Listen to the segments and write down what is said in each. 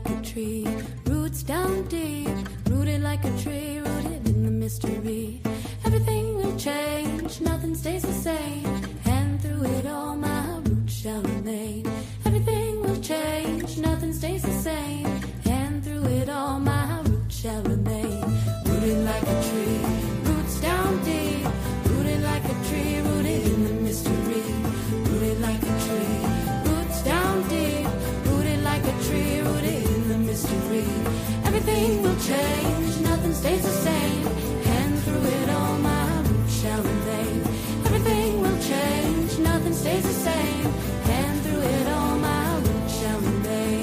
like a tree, roots down deep, rooted like a tree, rooted in the mystery. Everything will change, nothing stays the same, and through it all my roots shall remain. Everything will change, nothing stays the same, and through it all my roots shall remain. Rooted like a tree, roots down deep, rooted like a tree, rooted in the mystery. Rooted like a tree, roots down deep, rooted like a tree, rooted in the mystery. Everything will change, nothing stays the same, and through it all my roots shall remain. Everything will change, nothing stays the same, and through it all my roots shall remain.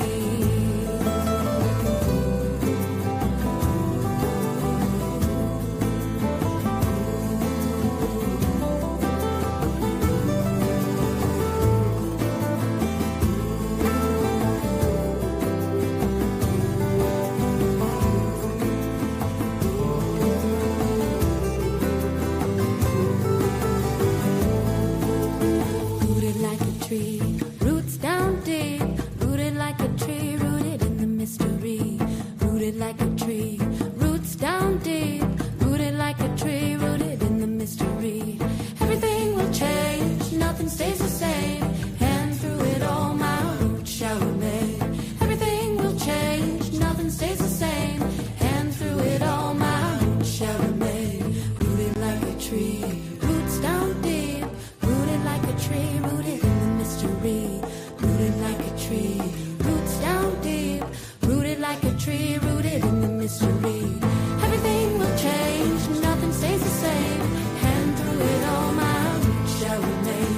Rooted like a tree, roots down deep, rooted like a tree, rooted in the mystery. Rooted like a tree, roots down deep, rooted like a tree, rooted in the mystery. Everything will change, nothing stays the same, and through it all my roots shall remain. Everything will change, nothing stays the same, and through it all my roots shall remain. Rooted like a tree, roots down deep, rooted like a tree, rooted in the mystery. Rooted like a tree, roots down deep, rooted like a tree, rooted in the mystery. Everything will change, nothing stays the same, and through it all my roots shall remain.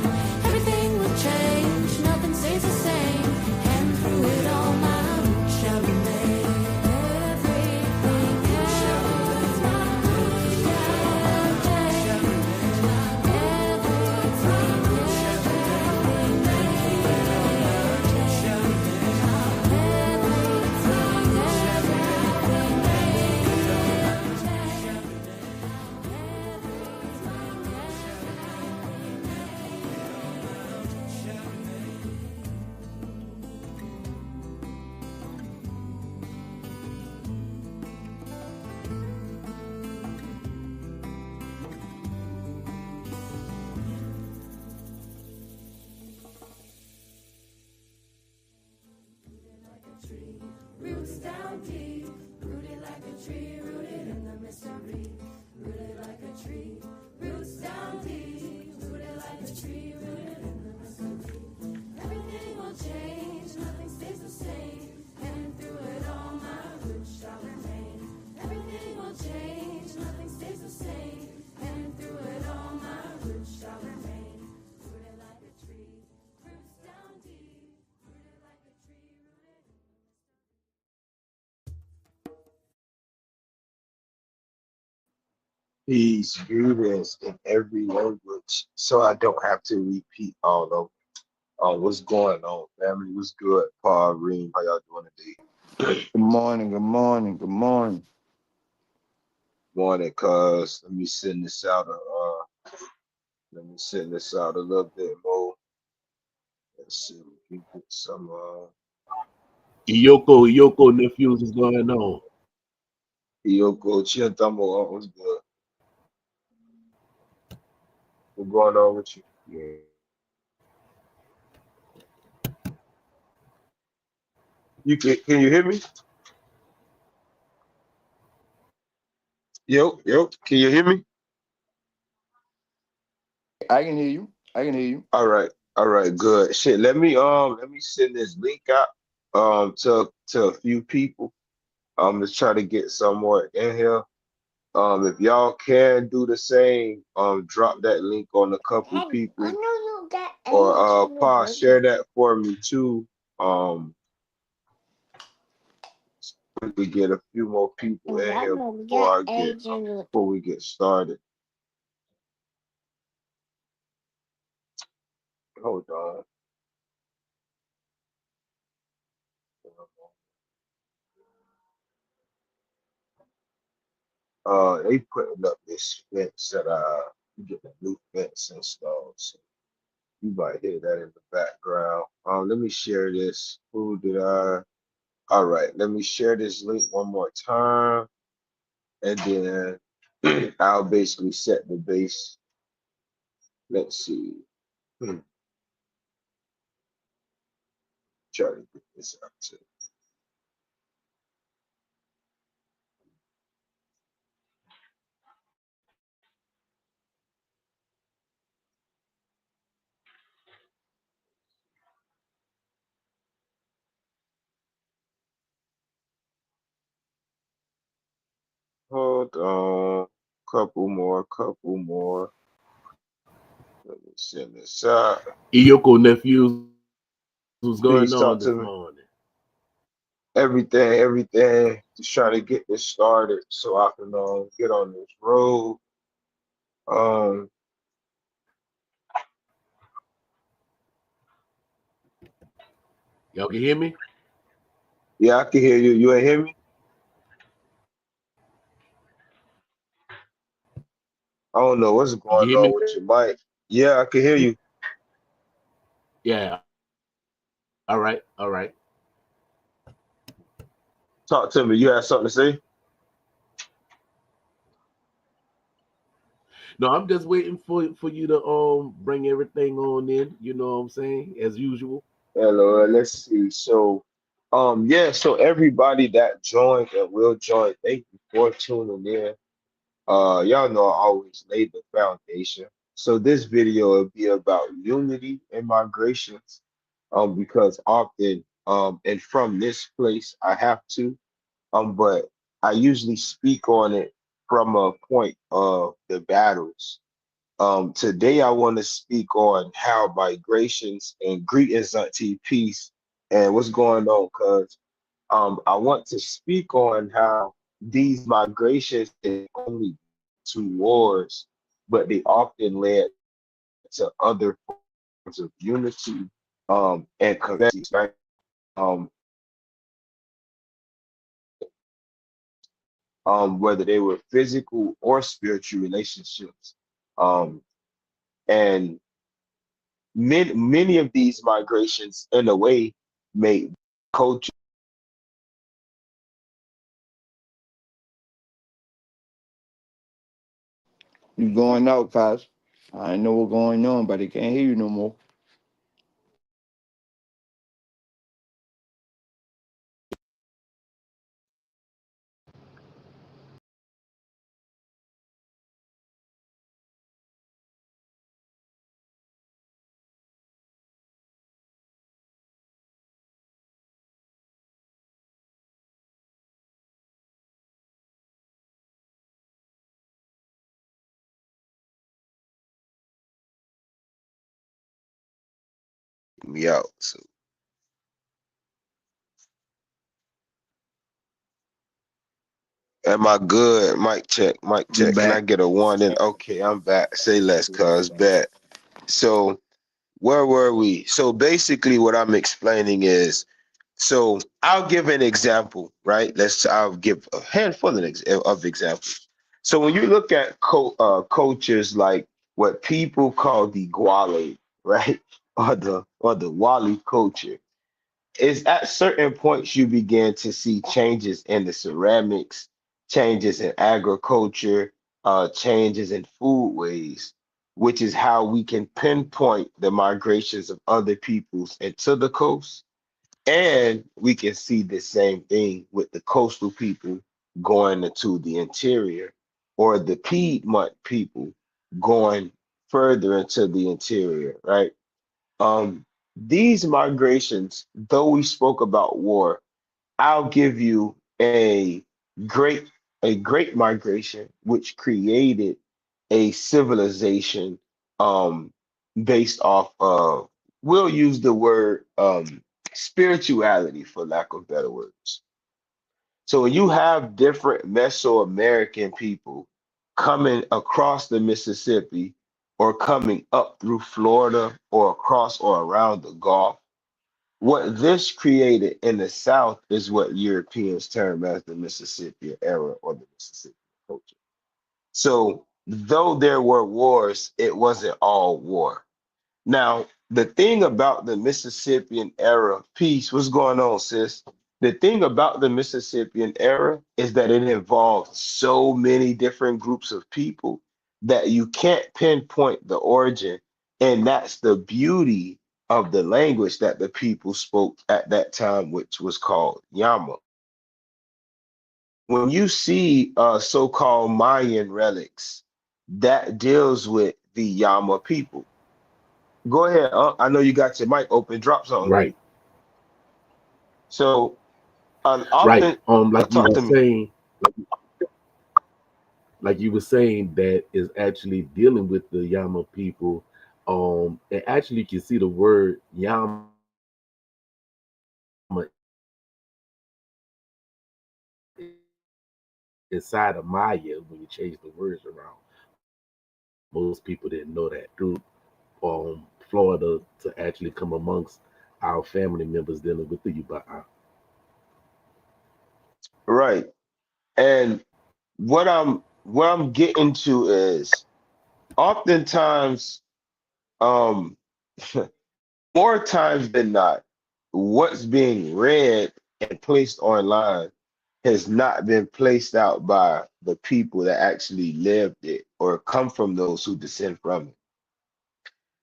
Everything will change, nothing stays the same, and through it all my roots shall remain. Everything shall remain. My roots shall change. Roots down deep, rooted like a tree, rooted in the mystery. Rooted like a tree, roots down deep, rooted like a tree, rooted in the mystery. Everything will change, nothing stays the same, and through it all my roots shall remain. Everything will change, nothing stays the same, and through it all my roots shall remain. Rooted like a tree, roots down deep, rooted like a tree, rooted in the Peace, greetings in every language, so I don't have to repeat all of them. What's going on, family? What's good? Paul, Reem, how y'all doing today? Good morning, good morning, good morning. Morning, cuz. Let me send this out a little bit more. Let's see if we can get some Yoko nephews is going on. Yoko Chintamo. What's good? What's going on with you? Yeah. Can you hear me? Yo, can you hear me? I can hear you. I can hear you. All right, good. Shit, let me send this link out to a few people. Let's try to get some more in here. If y'all can do the same, drop that link on a couple people, or Pa, share that for me too. So we get a few more people in here before we get started. Hold on. They putting up this fence that we get a new fence installed. So you might hear that in the background. Let me share this. Who did I All right, let me share this link one more time, and then I'll basically set the base. Let's see. Hmm, Try to get this out too. Hold on. Couple more. Let me send this out. Iyoko nephews, what's going Please on talk this to me. morning? Everything. Just trying to get this started so I can get on this road. Um, Y'all can hear me? yeah, I can hear you. You ain't hear me? I don't know what's You can going hear me? on with your mic. Yeah, I can hear you. Yeah. All right. All right. Talk to me. You have something to say? No, I'm just waiting for you to bring everything on in. You know what I'm saying? As usual. Hello, let's see. So, yeah, so everybody that joined and will join, thank you for tuning in. Y'all know I always lay the foundation. So this video will be about unity and migrations. Because often, and from this place I have to, but I usually speak on it from a point of the battles. Today I want to speak on how migrations and greetings unto peace and what's going on, because I want to speak on how these migrations didn't only to wars, but they often led to other forms of unity and community, right? Um, Whether they were physical or spiritual relationships. Um, and many of these migrations, in a way, made culture. You going out, cuz. I know what's going on, but they can't hear you no more. Me out. So, am I good? Mic check, mic You check. Can I back. get a one? And okay, I'm back. Say less, cuz bet. So, where were we? So basically, what I'm explaining is, so I'll give an example, right? I'll give a handful of examples. So when you look at cultures like what people call the Gwale, right, or the Wali culture, is at certain points you begin to see changes in the ceramics, changes in agriculture, changes in food ways, which is how we can pinpoint the migrations of other peoples into the coast. And we can see the same thing with the coastal people going into the interior, or the Piedmont people going further into the interior, right? These migrations, though we spoke about war, I'll give you great a great migration which created a civilization um based off of, we'll use the word spirituality for lack of better words. So when you have different Mesoamerican people coming across the Mississippi, or coming up through Florida or across or around the Gulf, what this created in the South is what Europeans term as the Mississippi era, or the Mississippi culture. So though there were wars, it wasn't all war. Now, the thing about the Mississippian era, peace, what's going on, sis? The thing about the Mississippian era is that it involved so many different groups of people that you can't pinpoint the origin. And that's the beauty of the language that the people spoke at that time, which was called Yama. When you see so-called Mayan relics, that deals with the Yama people. Go ahead. I know you got your mic open. Drop something. Right, So, right. often, Like you talk were to me. saying, that is actually dealing with the Yama people. And actually, you can see the word Yama inside of Maya when you change the words around. Most people didn't know that through Florida to actually come amongst our family members dealing with the Yuba'a. Right. And what I'm getting to is oftentimes, um, more times than not, what's being read and placed online has not been placed out by the people that actually lived it or come from those who descend from it.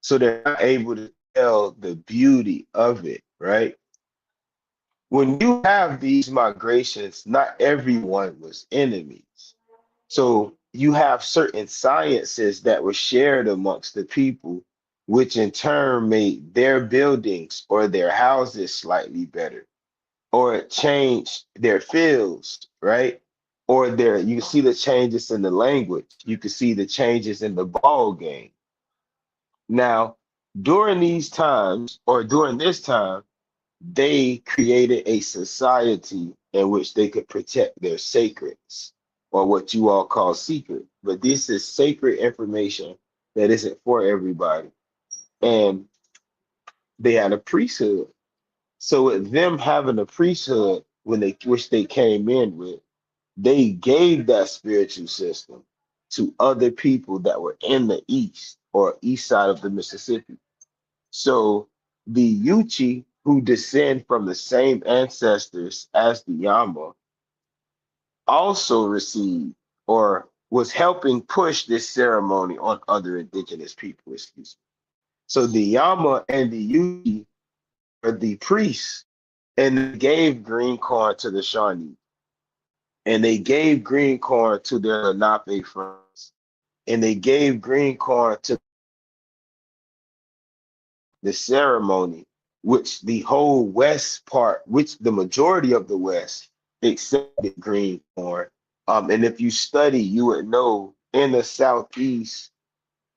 So they're not able to tell the beauty of it, right? When you have these migrations, not everyone was enemies. So you have certain sciences that were shared amongst the people, which in turn made their buildings or their houses slightly better, or it changed their fields, right? Or their you see the changes in the language, you can see the changes in the ball game. Now, during these times, or during this time, they created a society in which they could protect their sacreds, or what you all call secret. But this is sacred information that isn't for everybody. And they had a priesthood. So with them having a priesthood, when they which they came in with, they gave that spiritual system to other people that were in the east or east side of the Mississippi. So the Yuchi, who descend from the same ancestors as the Yama, also received or was helping push this ceremony on other indigenous people, excuse me. So the Yama and the Yuchi are the priests, and they gave green corn to the Shawnee, and they gave green corn to their Lenape friends, and they gave green corn to the ceremony, which the whole West part, which the majority of the West accepted green corn. And if you study, you would know in the Southeast,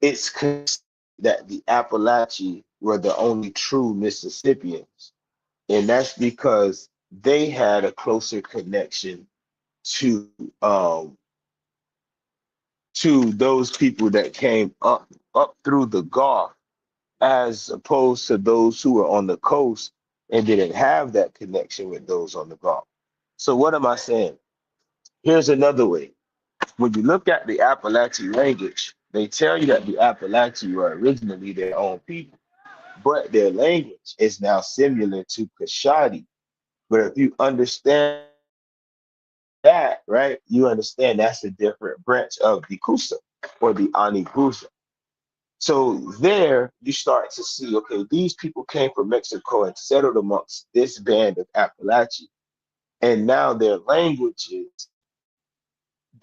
it's that the Appalachians were the only true Mississippians. And that's because they had a closer connection to um, to those people that came up through the Gulf, as opposed to those who were on the coast and didn't have that connection with those on the Gulf. So what am I saying? Here's another way. When you look at the Appalachian language, they tell you that the Appalachians were originally their own people, but their language is now similar to Kashadi. But if you understand that, right, you understand that's a different branch of the Kusa or the Ani Kusa. So there you start to see, okay, these people came from Mexico and settled amongst this band of Appalachia. And now their languages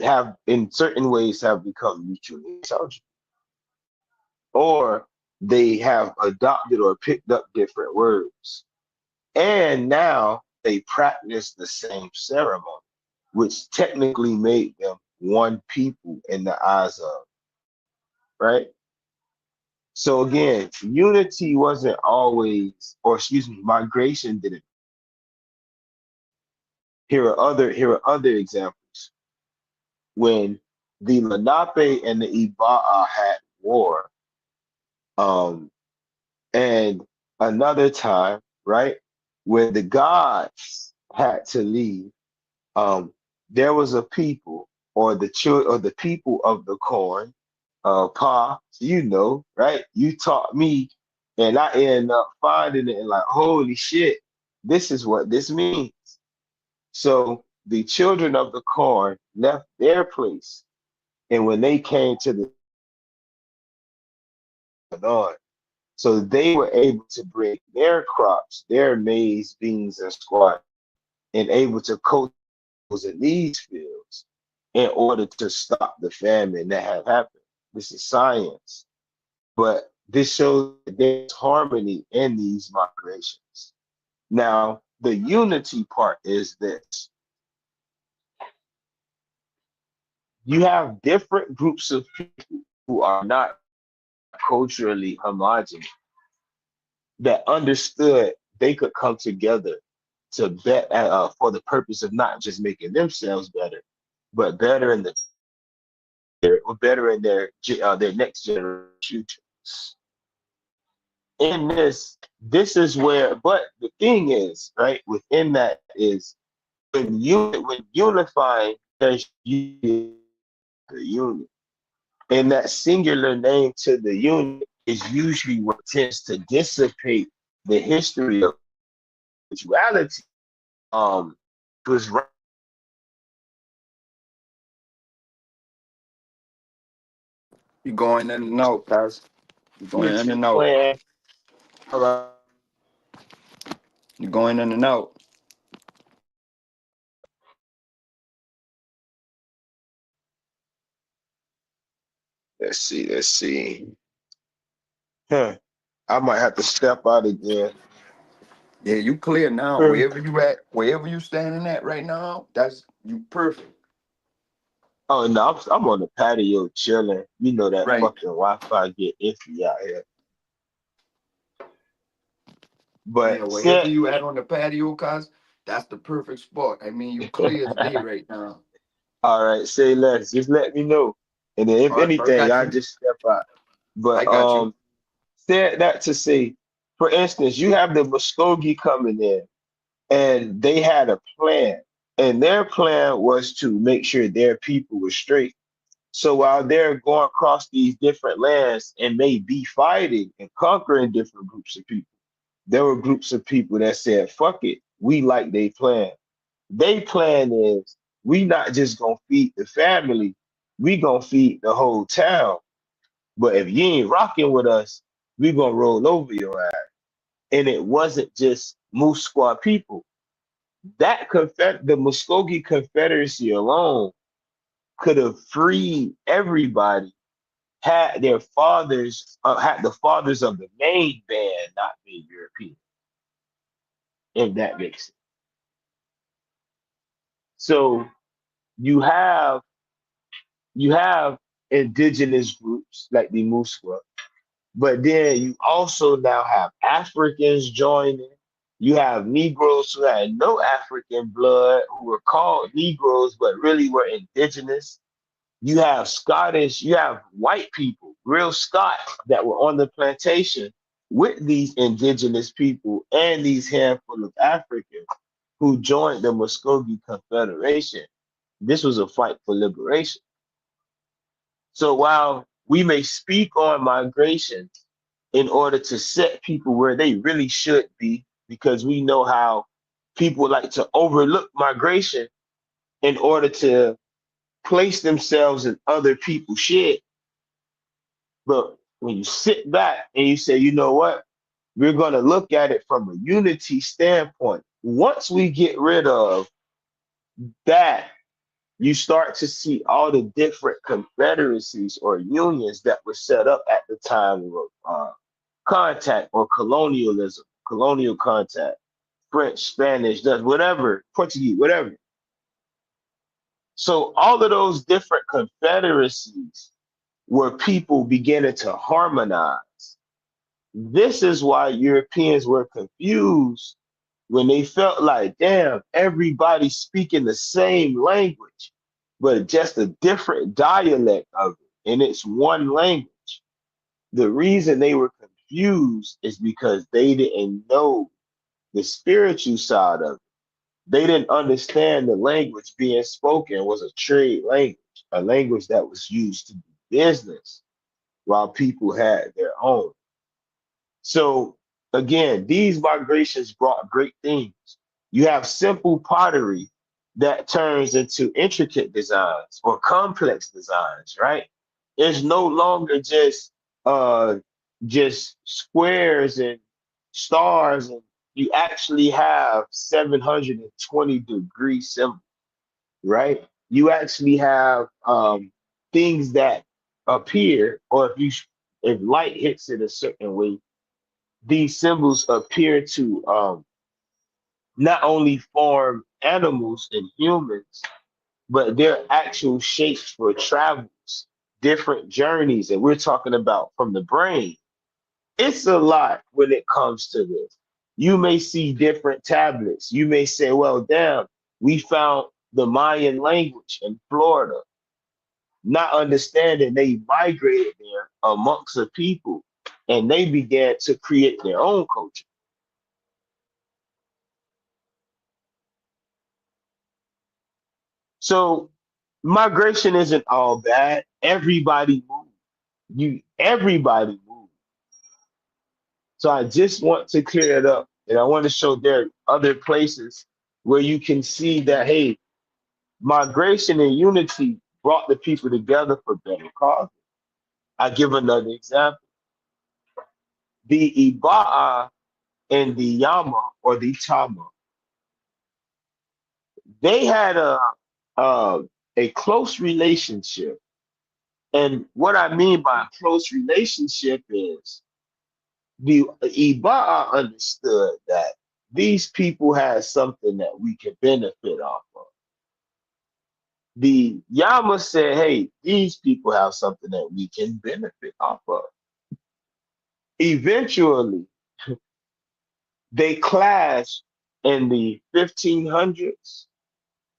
have, in certain ways, have become mutually intelligible. Or they have adopted or picked up different words. And now they practice the same ceremony, which technically made them one people in the eyes of, right? So again, unity wasn't always, or excuse me, migration didn't. Here are other examples. When the Lenape and the Iba'a had war, um, and another time, right, when the gods had to leave, there was a people or the people of the corn, Pa, you know, right? You taught me, and I end up finding it and like, holy shit, this is what this means. So the children of the corn left their place, and when they came to the on, so they were able to bring their crops, their maize, beans, and squash, and able to cultivate in these fields in order to stop the famine that had happened. This is science, but this shows that there's harmony in these migrations. Now, the unity part is this: you have different groups of people who are not culturally homogenous that understood they could come together to bet for the purpose of not just making themselves better, but better in the or better in their next generation. In this is where, but the thing is, right, within that is when unifying, there's the unit. And that singular name to the unit is usually what tends to dissipate the history of spirituality. Was right. You going in and out, guys. You going in and out. Plan. All right. You going in and out. Let's see. Let's see. Huh. I might have to step out again. Yeah, you clear now. Wherever you at, wherever you standing at right now, that's you perfect. Oh no, I'm on the patio chilling. You know that Right. fucking Wi-Fi get iffy out here. Yeah, But wherever you at on the patio, cuz that's the perfect spot. I mean, you clear as day right now. all right, say less. Just let me know. And then if All right, I anything, got I you. just step out. I But got you. said that to say, for instance, you have the Muskogee coming in, and they had a plan, and their plan was to make sure their people were straight. So while they're going across these different lands and may be fighting and conquering different groups of people, there were groups of people that said, "Fuck it, we like they plan." They plan is we not just gonna feed the family, we gonna feed the whole town. But if you ain't rocking with us, we gonna roll over your ass. And it wasn't just Moose Squad people. The Muskogee Confederacy alone could have freed everybody had the fathers of the main band not been European, if that makes sense. So you have you have indigenous groups like the Musqua, but then you also now have Africans joining. You have Negroes who had no African blood, who were called Negroes, but really were indigenous. You have Scottish, you have white people, real Scots that were on the plantation with these indigenous people and these handful of Africans who joined the Muskogee Confederation. This was a fight for liberation. So while we may speak on migration in order to set people where they really should be, because we know how people like to overlook migration in order to place themselves in other people's shit. But when you sit back and you say, you know what, we're going to look at it from a unity standpoint. Once we get rid of that, you start to see all the different confederacies or unions that were set up at the time of contact or colonialism, colonial contact, French, Spanish, Dutch, whatever, Portuguese, whatever. So all of those different confederacies were people beginning to harmonize. This is why Europeans were confused when they felt like, damn, everybody's speaking the same language, but just a different dialect of it, and it's one language. The reason they were confused is because they didn't know the spiritual side of it. They didn't understand the language being spoken was a trade language, a language that was used to do business while people had their own. So again, these migrations brought great things. You have simple pottery that turns into intricate designs or complex designs, right? It's no longer uh just squares and stars, and you actually have 720-degree symbol, right? You actually have things that appear, or if light hits it a certain way, these symbols appear to not only form animals and humans, but they're actual shapes for travels, different journeys, and we're talking about from the brain. It's a lot when it comes to this. You may see different tablets. You may say, well, damn, we found the Mayan language in Florida, not understanding they migrated there amongst the people and they began to create their own culture. So migration isn't all bad. Everybody moved. Everybody moved. So I just want to clear it up. And I want to show there are other places where you can see that, hey, migration and unity brought the people together for better causes. I give another example. The Iba'a and the Yama, or the Tama, they had a, a close relationship. And what I mean by a close relationship is the Iba'a understood that these people had something that we can benefit off of. The Yama said, hey, these people have something that we can benefit off of. Eventually, they clashed in the 1500s,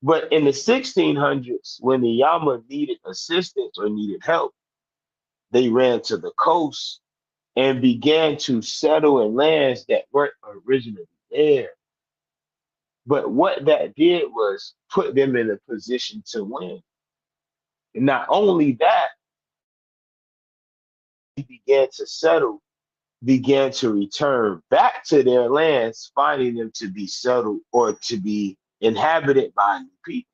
but in the 1600s, when the Yama needed assistance or needed help, they ran to the coast and began to settle in lands that weren't originally there. But what that did was put them in a position to win. And not only that, they began to settle, began to return back to their lands, finding them to be settled or to be inhabited by new people.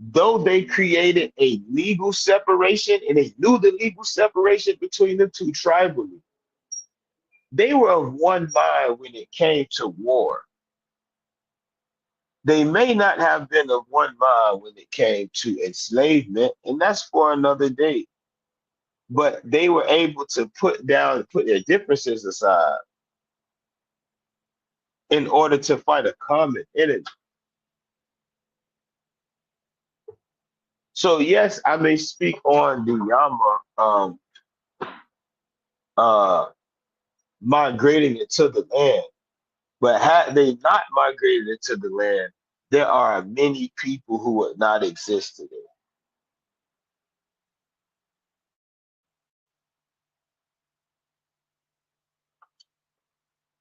Though they created a legal separation and they knew the legal separation between the two tribally, they were of one mind when it came to war. They may not have been of one mind when it came to enslavement, and that's for another day. But they were able to put their differences aside in order to fight a common enemy. So yes, I may speak on the Yama migrating into the land, but had they not migrated into the land, there are many people who would not exist today.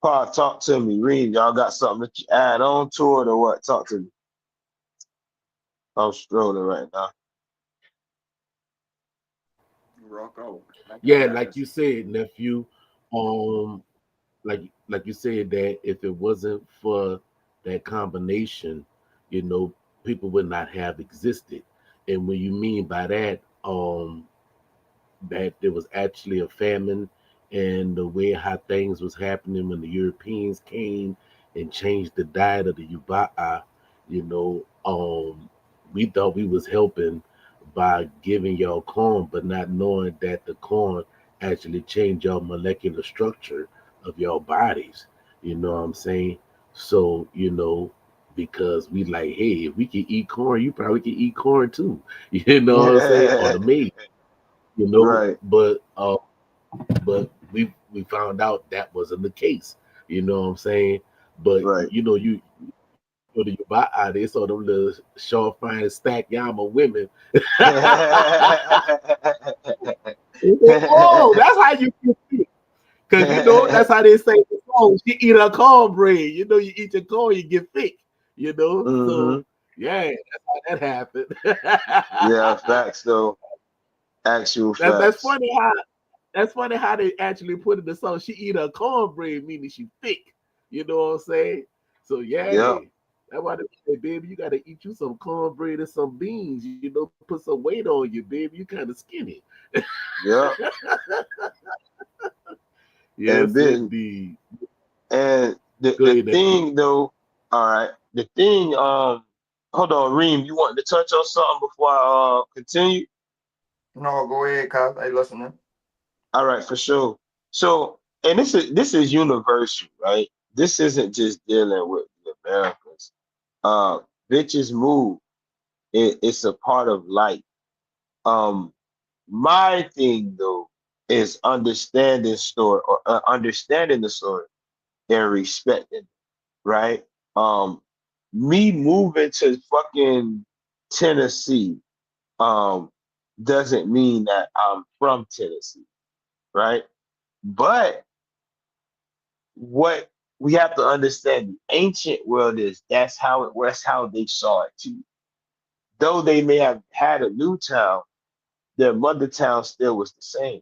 Paul, talk to me. Read, y'all got something to add on to it or what? Talk to me. I'm strolling right now. Rock out. Yeah, like you said, nephew. Um, like you said that if it wasn't for that combination, you know, people would not have existed. And when you mean by that, that there was actually a famine and the way how things was happening when the Europeans came and changed the diet of the Yuba'a, you know, we thought we was helping by giving y'all corn, but not knowing that the corn actually changed your molecular structure of your bodies. You know what I'm saying? So, you know, because we like, hey, if we can eat corn, you probably can eat corn too. You know what I'm saying? Or the maize, you know, Right, but we found out that wasn't the case. You know what I'm saying? But right. you know, you go to your buy they saw them little short, fine, stack Yama women. Oh, that's how you get sick. Because you know, that's how they say the song. She eat her cornbread. You know, you eat your corn, you get thick. You know? Hmm. So yeah, that's how that happened. Yeah, facts though. Actual That's facts. funny how they actually put in the song. She eat her cornbread, meaning she thick. You know what I'm saying? So yeah, Yep. That's why they say, baby, you gotta eat you some cornbread and some beans. Put some weight on you, baby. You kind of skinny. Yeah. And Yes, then indeed. and Go the ahead, Nephew. thing though, all right, the thing, hold on, Reem, you want to touch on something before I continue? No, go ahead, cuz. Hey, listening. All right, for sure. So, and this is universal, right? This isn't just dealing with the Americans. Uh, Bitches move. It's a part of life. Um, my thing though is understanding the story and respecting it, right? Um, Me moving to fucking Tennessee, um, doesn't mean that I'm from Tennessee, right? But what we have to understand, the ancient world is that's how they saw it too. Though they may have had a new town, their mother town still was the same.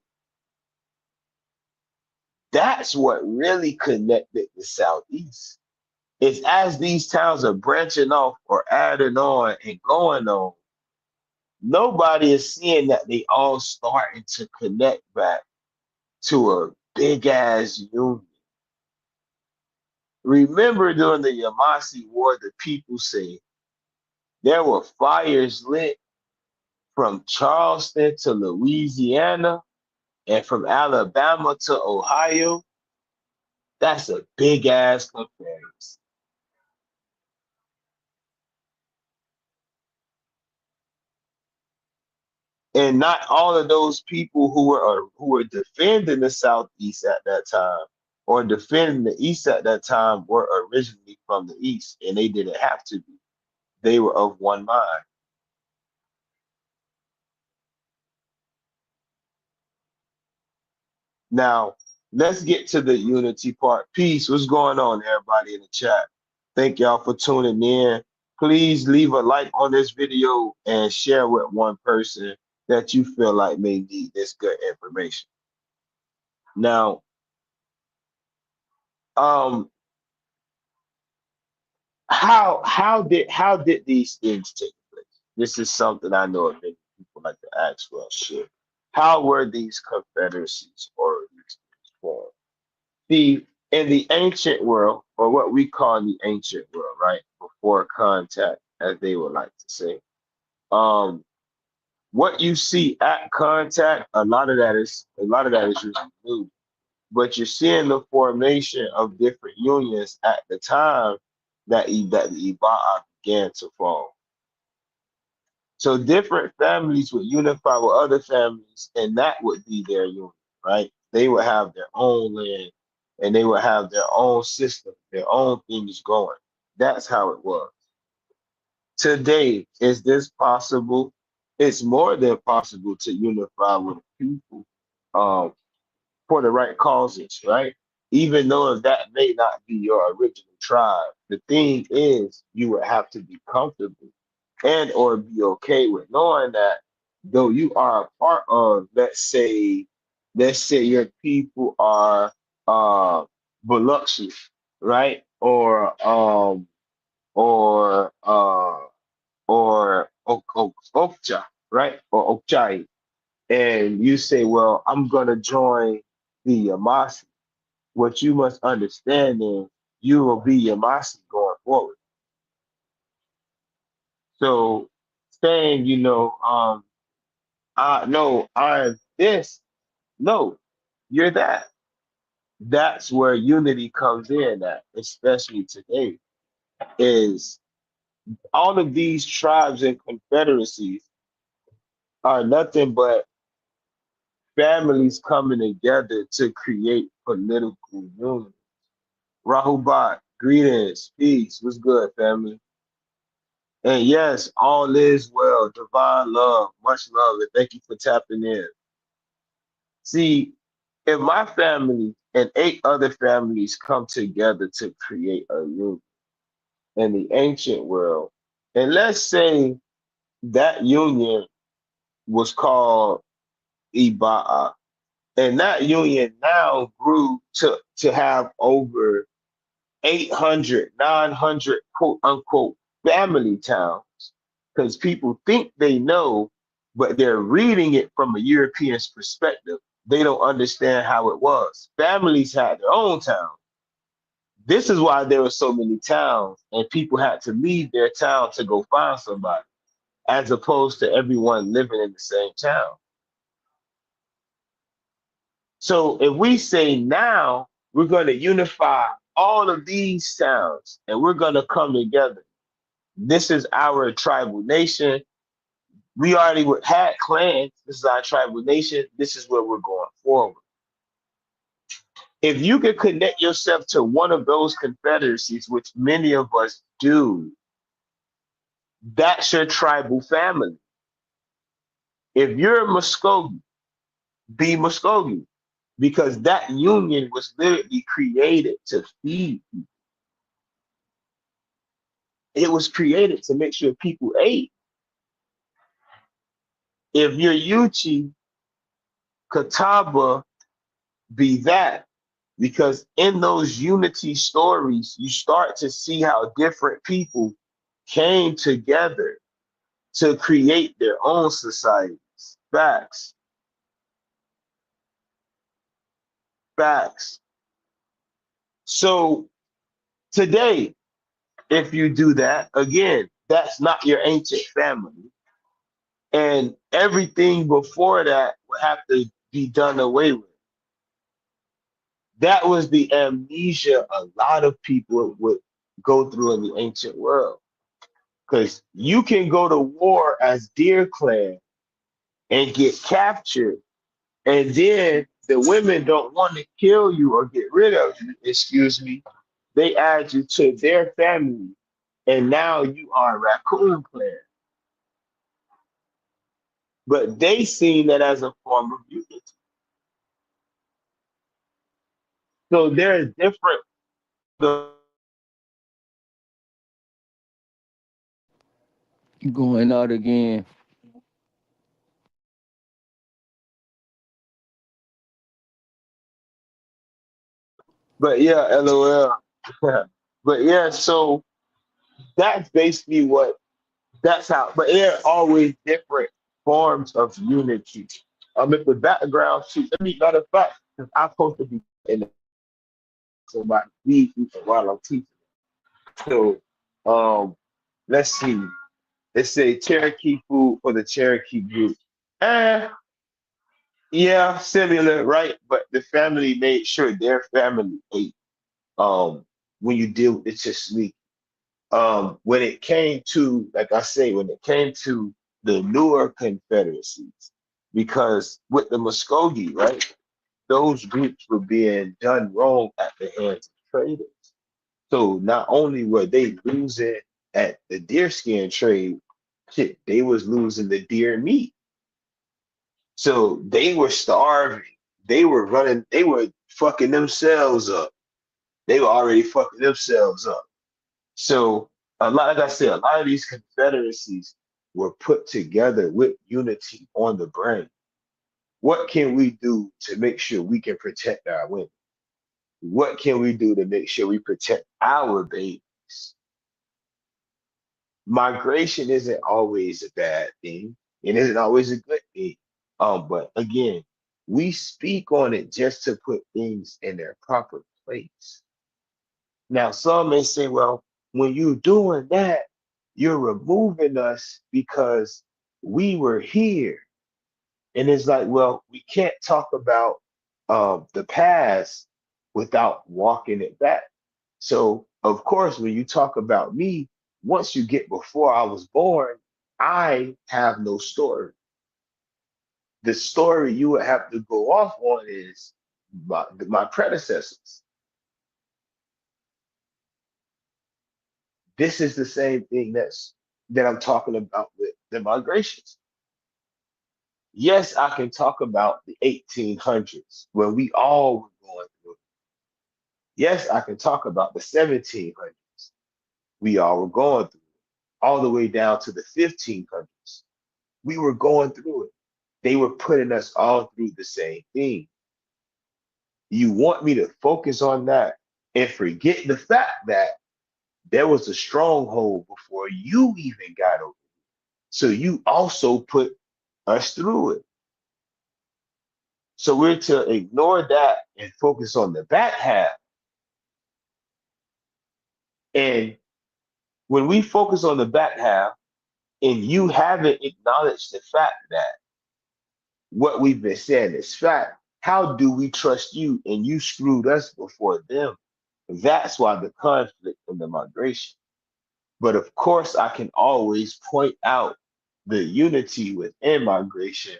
That's what really connected the Southeast. It's as these towns are branching off or adding on and going on, nobody is seeing that they all starting to connect back to a big ass union. Remember during the Yamasee War, the people say there were fires lit from Charleston to Louisiana and from Alabama to Ohio. That's a big ass comparison. And not all of those people who were defending the Southeast at that time or defending the East at that time were originally from the East, and they didn't have to be. They were of one mind. Now, let's get to the unity part. Peace. What's going on, everybody in the chat? Thank y'all for tuning in. Please leave a like on this video and share with one person that you feel like may need this good information. Now, um, how did these things take place? This is something I know many people like to ask. Well, shit. How were these confederacies or these things formed? The In the ancient world, or what we call the ancient world, right? Before contact, as they would like to say. Um, what you see at contact, a lot of that is usually new. But you're seeing the formation of different unions at the time that the Iba'a began to form. So different families would unify with other families, and that would be their union, right? They would have their own land, and they would have their own system, their own things going. That's how it was. Today, is this possible? It's more than possible to unify with people. Um, for the right causes, right? Even though that may not be your original tribe. The thing is, you would have to be comfortable and or be okay with knowing that though you are a part of, let's say your people are Biloxi, right? Or Okja, right? Or Okjai, and you say, well, I'm going to join the Yamasi. What you must understand is you will be Yamasi going forward. So saying, no, I'm this, no, you're that. That's where unity comes in at, especially today, is all of these tribes and confederacies are nothing but families coming together to create political unity. Rahubat, greetings, peace. What's good, family? And yes, all is well. Divine love, much love, and thank you for tapping in. See, if my family and 8 other families come together to create a union in the ancient world, and let's say that union was called Iba'a, and that union now grew to have over 800, 900, quote unquote, family towns because people think they know, but they're reading it from a European's perspective. They don't understand how it was. Families had their own town. This is why there were so many towns, and people had to leave their town to go find somebody, as opposed to everyone living in the same town. So if we say now we're going to unify all of these towns and we're going to come together, this is our tribal nation. We already had clans. This is our tribal nation. This is where we're going forward. If you can connect yourself to one of those confederacies, which many of us do, that's your tribal family. If you're a Muskogee, be Muskogee, because that union was literally created to feed people. It was created to make sure people ate. If you're Yuchi, Catawba, be that. Because in those unity stories, you start to see how different people came together to create their own societies. Facts. Facts. So today, if you do that, again, that's not your ancient family. And everything before that would have to be done away with. That was the amnesia a lot of people would go through in the ancient world. Because you can go to war as Deer Clan and get captured, and then the women don't want to kill you or get rid of you, excuse me. They add you to their family, and now you are Raccoon Clan. But they seen that as a form of unity. So there's different. Going out again. But yeah, LOL. But yeah, so that's basically what that's how. But there are always different forms of unity. If the background sheet, let me matter of fact, because I'm supposed to be in it, so my feed while I'm teaching. So let's see. Let's say Cherokee food for the Cherokee group. Eh, yeah, similar, right? But the family made sure their family ate. When you deal with it, just sweet. When it came to, like I say, when it came to the newer confederacies, because with the Muskogee, right, those groups were being done wrong at the hands of traders. So not only were they losing at the deerskin trade, shit, they was losing the deer meat. So they were starving. They were running, they were fucking themselves up. They were already fucking themselves up. So a lot, like I said, a lot of these confederacies were put together with unity on the brain. What can we do to make sure we can protect our women? What can we do to make sure we protect our babies? Migration isn't always a bad thing. It isn't always a good thing. But again, we speak on it just to put things in their proper place. Now, some may say, well, when you're doing that, you're removing us because we were here. And it's like, well, we can't talk about the past without walking it back. So, of course, when you talk about me, once you get before I was born, I have no story. The story you would have to go off on is my predecessors. This is the same thing that I'm talking about with the migrations. Yes, I can talk about the 1800s when we all were going through it. Yes, I can talk about the 1700s. We all were going through it. All the way down to the 1500s. We were going through it. They were putting us all through the same thing. You want me to focus on that? and forget the fact that there was a stronghold before you even got over. So you also put us through it. So we're to ignore that and focus on the back half. And when we focus on the back half and you haven't acknowledged the fact that what we've been saying is fact, how do we trust you and you screwed us before them? That's why the conflict and the migration. But of course, I can always point out the unity within migration,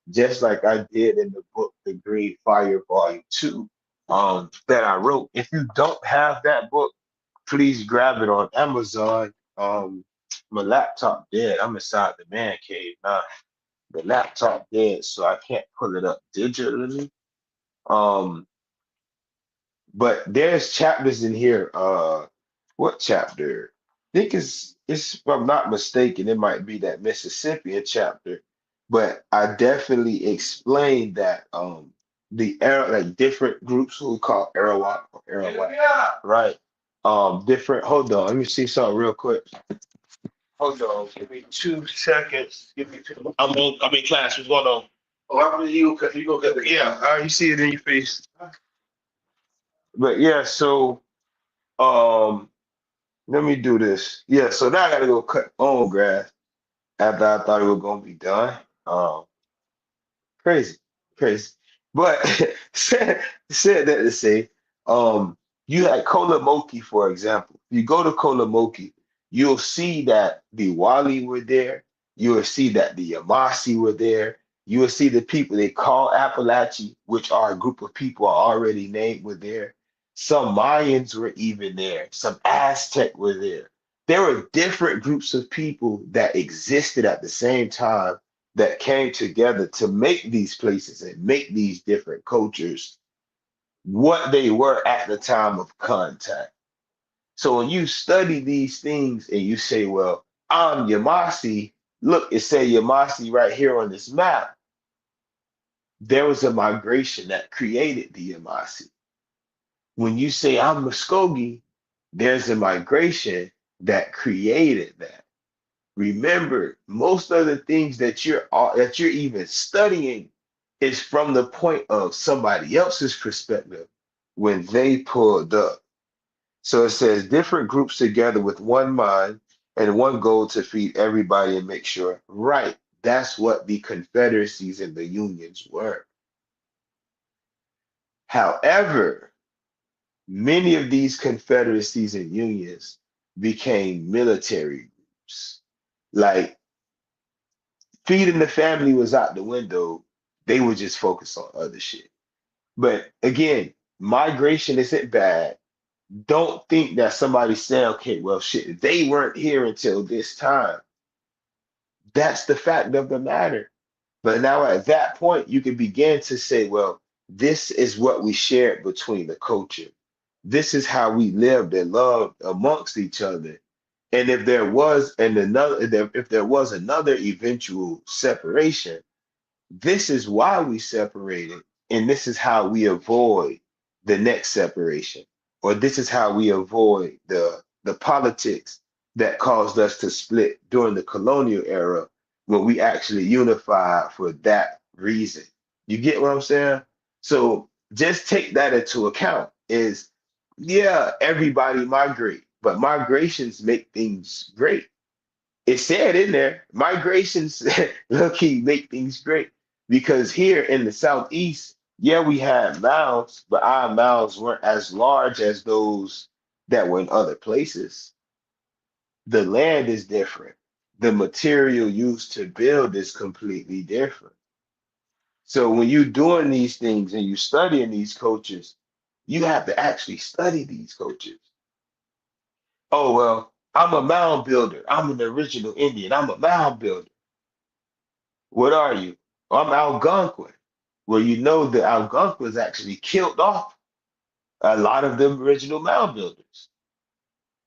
just like I did in the book, The Green Fire, Volume 2, that I wrote. If you don't have that book, please grab it on Amazon. My laptop dead. I'm inside the man cave now. The laptop dead, so I can't pull it up digitally. Um, but there's chapters in here. What chapter? I think it's if I'm not mistaken, it might be that Mississippian chapter. But I definitely explained that the era like different groups who we call Arawak or Arawak, right? Different. Hold on, let me see something real quick. Hold on, give me 2 seconds. Give me two. I'm in class. What's going on? Oh, after you go get the yeah. You see it in your face. But yeah, so um, let me do this. Yeah, so now I gotta go cut my own grass after I thought it was gonna be done. Um, Crazy, crazy. But said that to say, you had Kolamoki, for example. If you go to Kolamoki, you'll see that the Wali were there. You will see that the Yamasi were there. You will see the people they call Appalachi, which are a group of people already named, were there. Some Mayans were even there. Some Aztec were there. There were different groups of people that existed at the same time that came together to make these places and make these different cultures what they were at the time of contact. So when you study these things and you say, well, I'm Yamasi, look, it say Yamasi right here on this map. There was a migration that created the Yamasi. When you say I'm Muskogee, there's a migration that created that. Remember, most of the things that you're even studying is from the point of somebody else's perspective when they pulled up. So it says different groups together with one mind and one goal to feed everybody and make sure. Right. That's what the confederacies and the unions were. However, many of these confederacies and unions became military groups. Like feeding the family was out the window. They would just focus on other shit. But again, migration isn't bad. Don't think that somebody said, okay, well, shit, they weren't here until this time. That's the fact of the matter. But now at that point, you can begin to say, well, this is what we shared between the culture. This is how we lived and loved amongst each other. And if there was if there was another eventual separation, this is why we separated, and this is how we avoid the next separation, or this is how we avoid the politics that caused us to split during the colonial era when we actually unified for that reason. You get what I'm saying? So just take that into account. Is yeah, everybody migrate, but migrations make things great. It said in there, migrations low key make things great because here in the southeast, yeah, we had mounds, but our mounds weren't as large as those that were in other places. The land is different. The material used to build is completely different. So when you're doing these things and you're studying these cultures, you have to actually study these cultures. Oh, well, I'm a mound builder. I'm an original Indian. I'm a mound builder. What are you? I'm Algonquin. Well, you know the Algonquins actually killed off a lot of them original mound builders.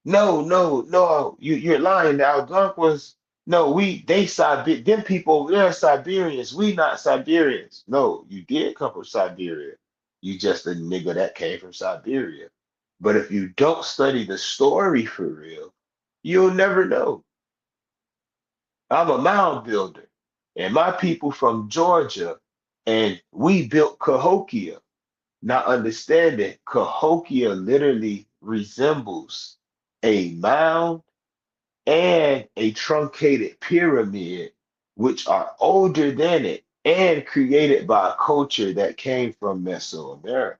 No, no, no, you're lying. The Algonquins, no, them people over there are Siberians. We not Siberians. No, you did come from Siberia. You just a nigga that came from Siberia. But if you don't study the story for real, you'll never know. I'm a mound builder, and my people from Georgia, and we built Cahokia. Not understanding, Cahokia literally resembles a mound and a truncated pyramid, which are older than it and created by a culture that came from Mesoamerica.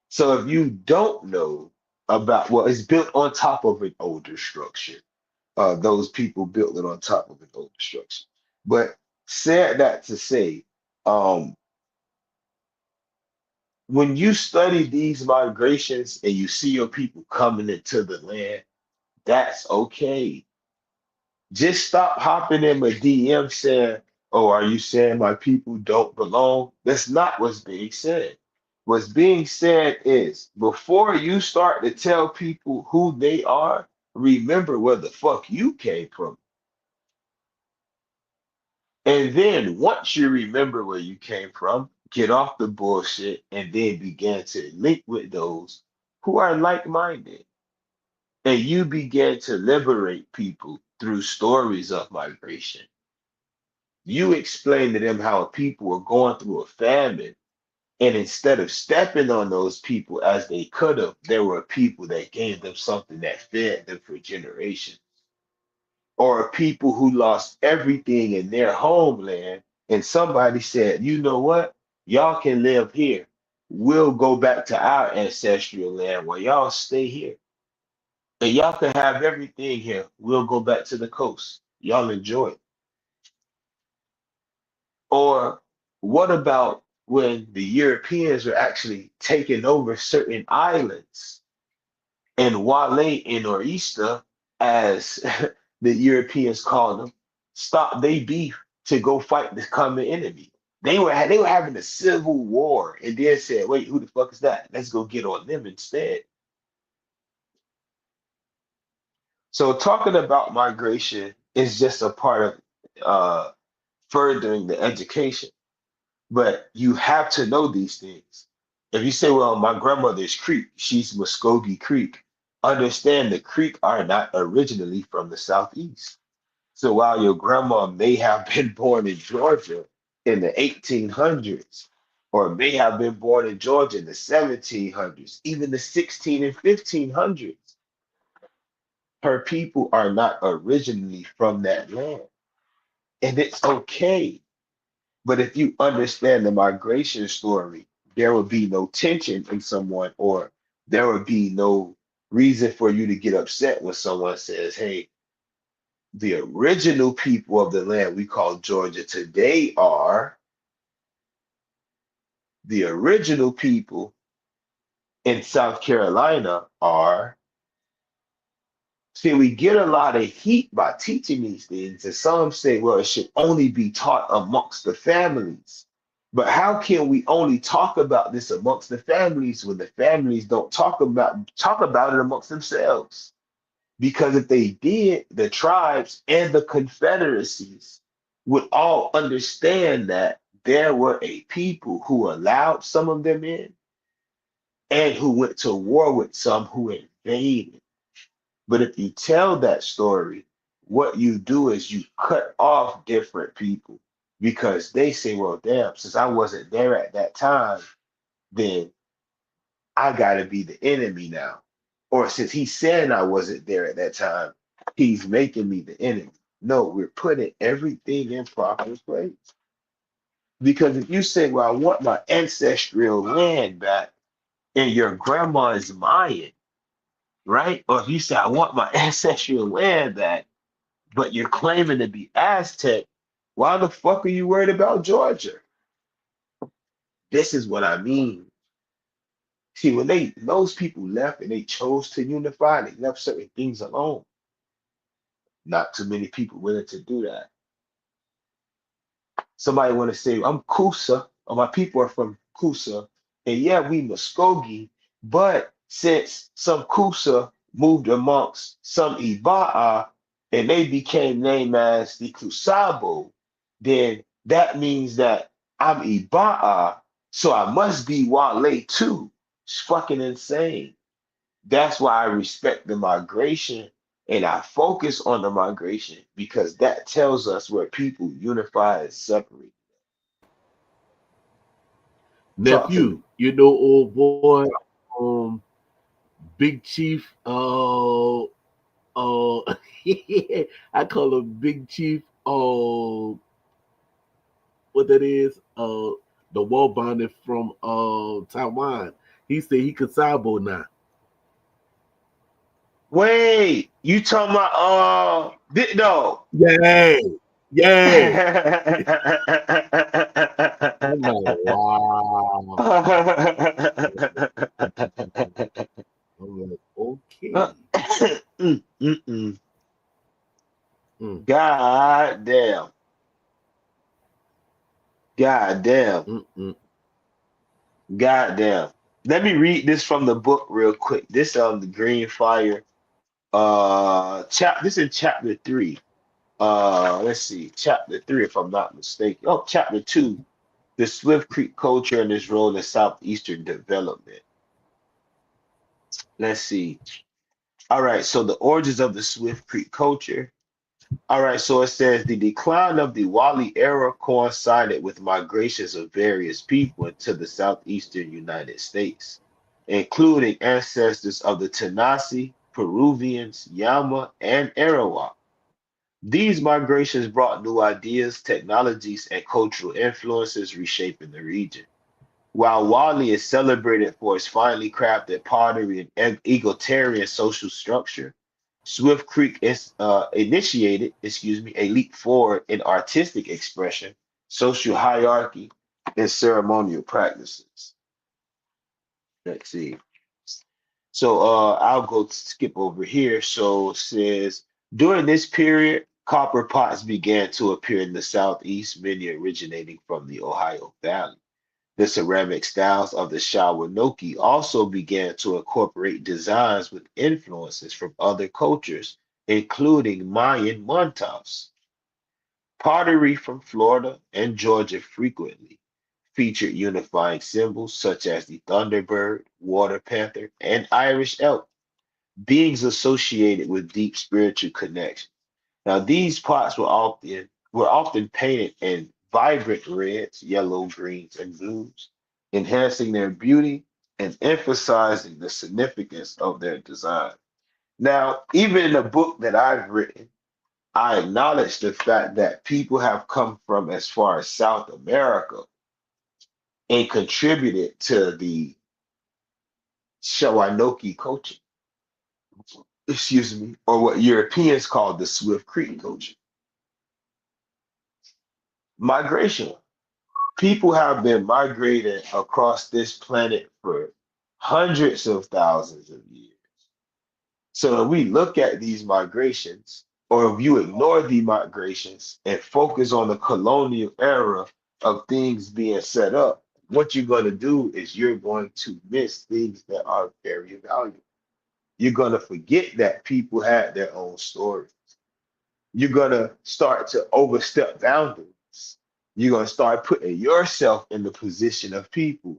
So if you don't know about, well, it's built on top of an older structure. Those people built it on top of an older structure. But said that to say, um, when you study these migrations and you see your people coming into the land, that's okay. Just stop hopping in my DM saying, "Oh, are you saying my people don't belong?" That's not what's being said. What's being said is before you start to tell people who they are, remember where the fuck you came from. And then once you remember where you came from, get off the bullshit and then begin to link with those who are like-minded. And you begin to liberate people through stories of migration. You explain to them how people were going through a famine, and instead of stepping on those people as they could have, there were people that gave them something that fed them for generations. Or people who lost everything in their homeland, and somebody said, you know what? Y'all can live here. We'll go back to our ancestral land where y'all stay here. And y'all can have everything here. We'll go back to the coast. Y'all enjoy it. Or what about when the Europeans were actually taking over certain islands and Wale and Orista, as the Europeans called them, stopped they beef to go fight the common enemy. They were having a civil war and then said, wait, who the fuck is that? Let's go get on them instead. So talking about migration is just a part of furthering the education. But you have to know these things. If you say, well, my grandmother's Creek, she's Muskogee Creek, understand the Creek are not originally from the Southeast. So while your grandma may have been born in Georgia in the 1800s, or may have been born in Georgia in the 1700s, even the 16 and 1500s, her people are not originally from that land. And it's okay. But if you understand the migration story, there will be no tension in someone, or there will be no reason for you to get upset when someone says, hey, the original people of the land we call Georgia today are the original people in South Carolina are. See, we get a lot of heat by teaching these things, and some say, well, it should only be taught amongst the families. But how can we only talk about this amongst the families when the families don't talk about it amongst themselves? Because if they did, the tribes and the confederacies would all understand that there were a people who allowed some of them in and who went to war with some who invaded. But if you tell that story, what you do is you cut off different people because they say, well, damn, since I wasn't there at that time, then I got to be the enemy now. Or since he said I wasn't there at that time, he's making me the enemy. No, we're putting everything in proper place. Because if you say, well, I want my ancestral land back, and your grandma is Mayan, right? Or if you say, I want my ancestral land back, but you're claiming to be Aztec, why the fuck are you worried about Georgia? This is what I mean. See, when those people left and they chose to unify, they left certain things alone. Not too many people willing to do that. Somebody want to say, I'm Kusa, or my people are from Kusa, and yeah, we Muskogee, but since some Kusa moved amongst some Iba'a and they became named as the Kusabo, then that means that I'm Iba'a, so I must be Wale too. It's fucking insane. That's why I respect the migration and I focus on the migration because that tells us where people unify and separate. Talk to me. Nephew, you know, old boy, um, Big Chief, I call him Big Chief, what that is, the wall bonded from Taiwan. He said he could sabo now. Wait, you talking about no. Yeah, yeah. I'm like, wow. I'm like, okay. Mm. Mm, God damn. God damn. mm. God damn. Let me read this from the book real quick. This the Green Fire. This is chapter 3. Let's see, chapter 3, if I'm not mistaken. Oh, chapter 2, the Swift Creek culture and its role in southeastern development. Let's see. All right, so the origins of the Swift Creek culture. All right, so it says the decline of the Wally era coincided with migrations of various people into the southeastern United States, including ancestors of the Tanasi, Peruvians, Yama, and Arawak. These migrations brought new ideas, technologies, and cultural influences reshaping the region. While Wally is celebrated for its finely crafted pottery and egalitarian social structure, Swift Creek is initiated, a leap forward in artistic expression, social hierarchy, and ceremonial practices. Let's see. So I'll go skip over here. So it says during this period, copper pots began to appear in the southeast, many originating from the Ohio Valley. The ceramic styles of the Shawanoki also began to incorporate designs with influences from other cultures, including Mayan Montaus. Pottery from Florida and Georgia frequently featured unifying symbols such as the thunderbird, water panther, and Irish elk, beings associated with deep spiritual connection. Now, these pots were often painted in vibrant reds, yellow, greens, and blues, enhancing their beauty and emphasizing the significance of their design. Now, even in the book that I've written, I acknowledge the fact that people have come from as far as South America and contributed to the Shawanoki culture, excuse me, or what Europeans call the Swift Creek culture. Migration. People have been migrating across this planet for hundreds of thousands of years. So if we look at these migrations, or if you ignore the migrations and focus on the colonial era of things being set up, what you're going to do is you're going to miss things that are very valuable. You're going to forget that people had their own stories. You're going to start to overstep boundaries. You're going to start putting yourself in the position of people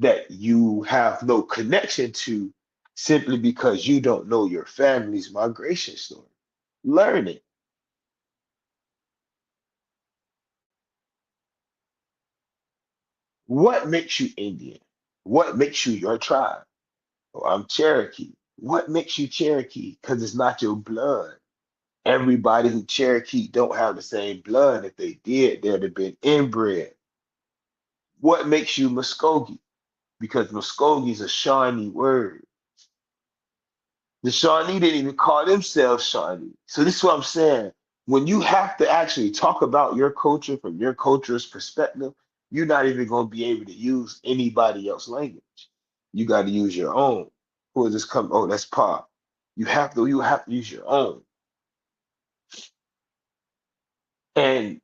that you have no connection to simply because you don't know your family's migration story. Learn it. What makes you Indian? What makes you your tribe? Oh, I'm Cherokee. What makes you Cherokee? Because it's not your blood. Everybody who Cherokee don't have the same blood. If they did, they'd have been inbred. What makes you Muskogee? Because Muskogee is a Shawnee word. The Shawnee didn't even call themselves Shawnee. So this is what I'm saying. When you have to actually talk about your culture from your culture's perspective, you're not even going to be able to use anybody else's language. You got to use your own. Who is this come? Oh, that's Pop. You have to use your own. And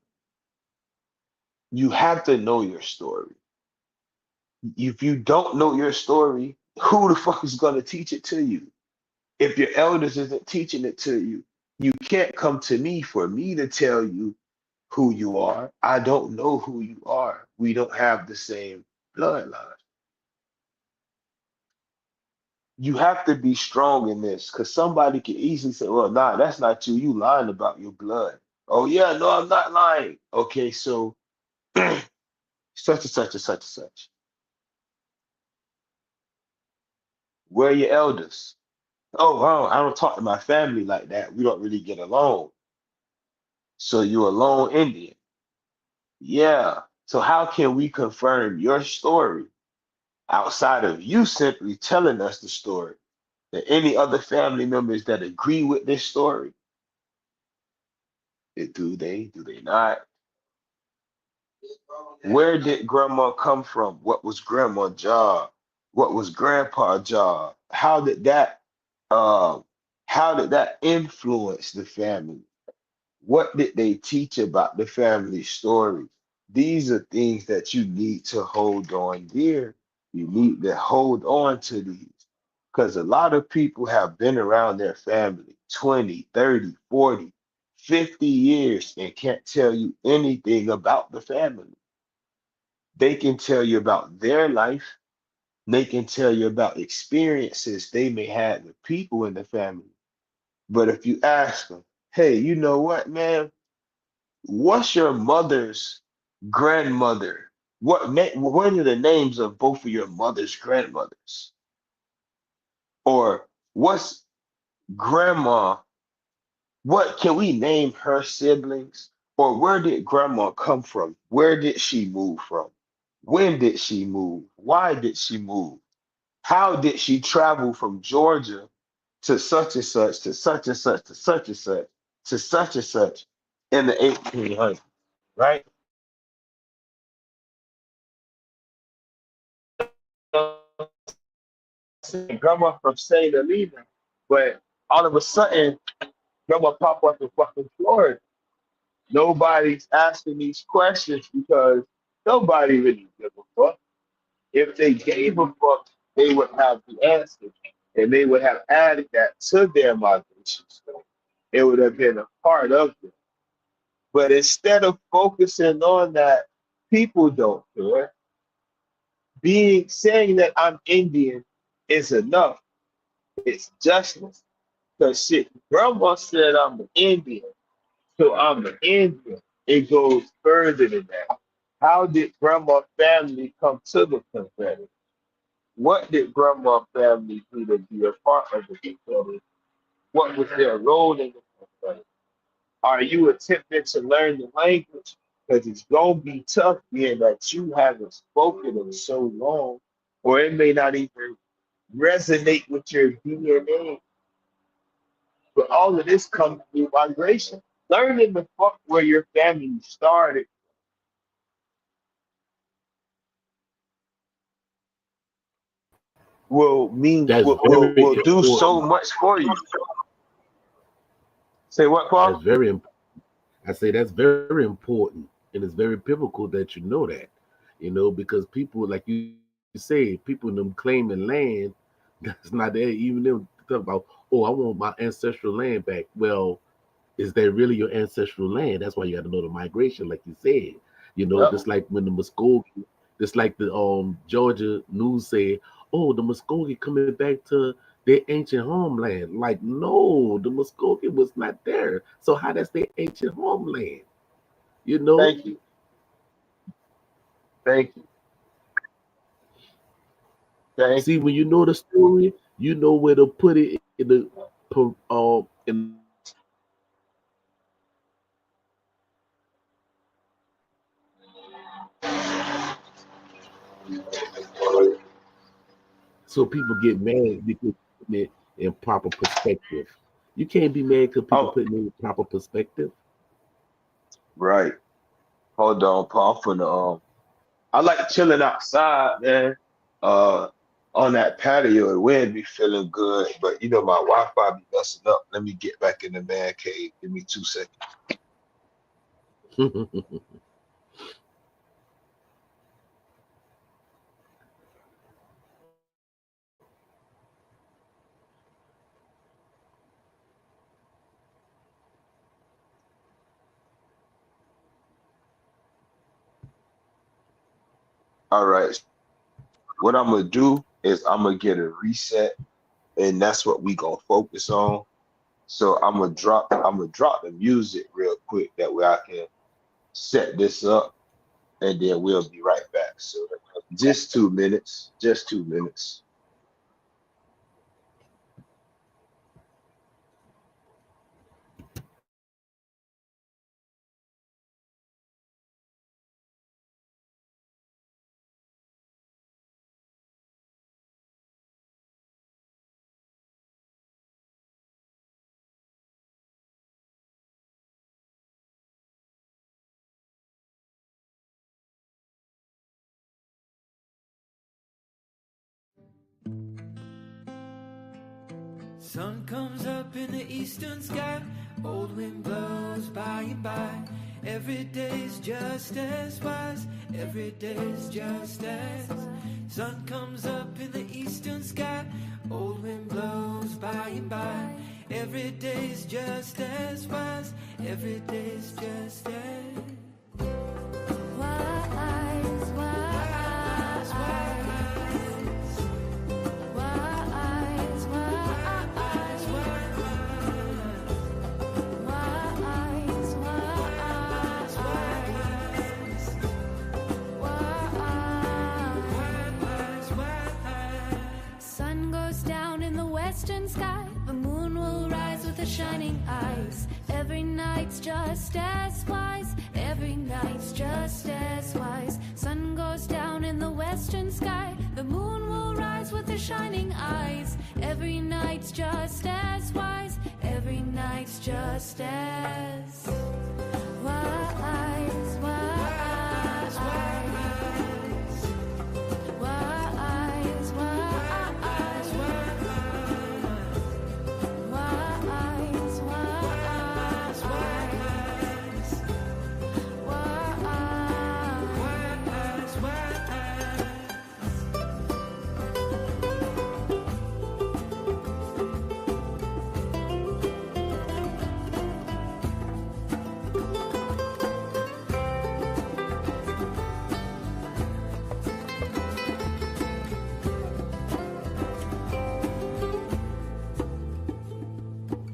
you have to know your story. If you don't know your story, who the fuck is going to teach it to you? If your elders isn't teaching it to you, you can't come to me for me to tell you who you are. I don't know who you are. We don't have the same bloodline. you have to be strong in this because somebody can easily say, well, nah, that's not you. You lying about your blood. Oh, yeah, no, I'm not lying. Okay, so such and such and such and such. Where are your elders? Oh, I don't talk to my family like that. We don't really get along. So you a lone Indian. Yeah. So how can we confirm your story outside of you simply telling us the story? That any other family members that agree with this story, do they? Do they not? Where did grandma come from? What was grandma's job? What was grandpa's job? Uh, how did that influence the family? What did they teach about the family story? These are things that you need to hold on dear. You need to hold on to these because a lot of people have been around their family 20, 30, 40, 50 years and can't tell you anything about the family. They can tell you about their life. They can tell you about experiences they may have with people in the family. But if you ask them, hey, you know what, man? What's your mother's grandmother? What are the names of both of your mother's grandmothers? Or what's grandma? What can we name her siblings? Or where did grandma come from? Where did she move from? When did she move? Why did she move? How did she travel from Georgia to such and such to such and such to such and such to such and such in the 1800s, right? Grandma from St. Helena, but all of a sudden, grandma pop up in fucking Florida. Nobody's asking these questions because nobody really give a fuck. If they gave a fuck, they would have the answer, and they would have added that to their migration story. It would have been a part of it. But instead of focusing on that, people don't care. Saying that I'm Indian is enough. It's justice. Because shit, grandma said I'm an Indian, so I'm an Indian. It goes further than that. How did grandma family come to the Confederate? What did grandma family do to be a part of the Confederate? What was their role in the Confederate? Are you attempting to learn the language? Because it's gonna be tough being that you haven't spoken in so long, or it may not even resonate with your DNA. But all of this comes through migration. Learning the fuck where your family started That's will very do so important. much for you. Say what, That's Paul? very important. I say that's very important, and it's very biblical that you know that. Because people, like you say, people in them claiming land that's not there. Even them talk about, oh, I want my ancestral land back. Well, is that really your ancestral land? That's why you got to know the migration, like you said. Yep. Just like when the Muskogee, just like the Georgia news said, oh, the Muskogee coming back to their ancient homeland. Like, no, the Muskogee was not there. So how that's their ancient homeland? You know? Thank you. Thank you. Thank See, you. when you know the story, you know where to put it in the so people get mad because putting it in proper perspective. You can't be mad because people Oh, putting it in proper perspective. right. Hold on, Paul. For the I like chilling outside, man. Uh, on that patio, the wind be feeling good, but my Wi-Fi be messing up. Let me get back in the man cave. Give me 2 seconds. All right. What I'm gonna do is I'm gonna get a reset. and that's what we gonna focus on. So I'm gonna drop the music real quick that way I can set this up, and then we'll be right back. So just 2 minutes, just 2 minutes. Sun comes up in the eastern sky, old wind blows by and by. Every day's just as wise, every day's just as. Sun comes up in the eastern sky, old wind blows by and by. Every day's just as wise, every day's just as. Wise, wise, wise, wise, Sun goes down in the western sky, the moon will rise with the shining eyes. Every night's just as wise, every night's just as wise. Sun goes down in the western sky, the moon will rise with the shining eyes. Every night's just as wise, every night's just as wise, wise, wise, wise, wise, wise, wise,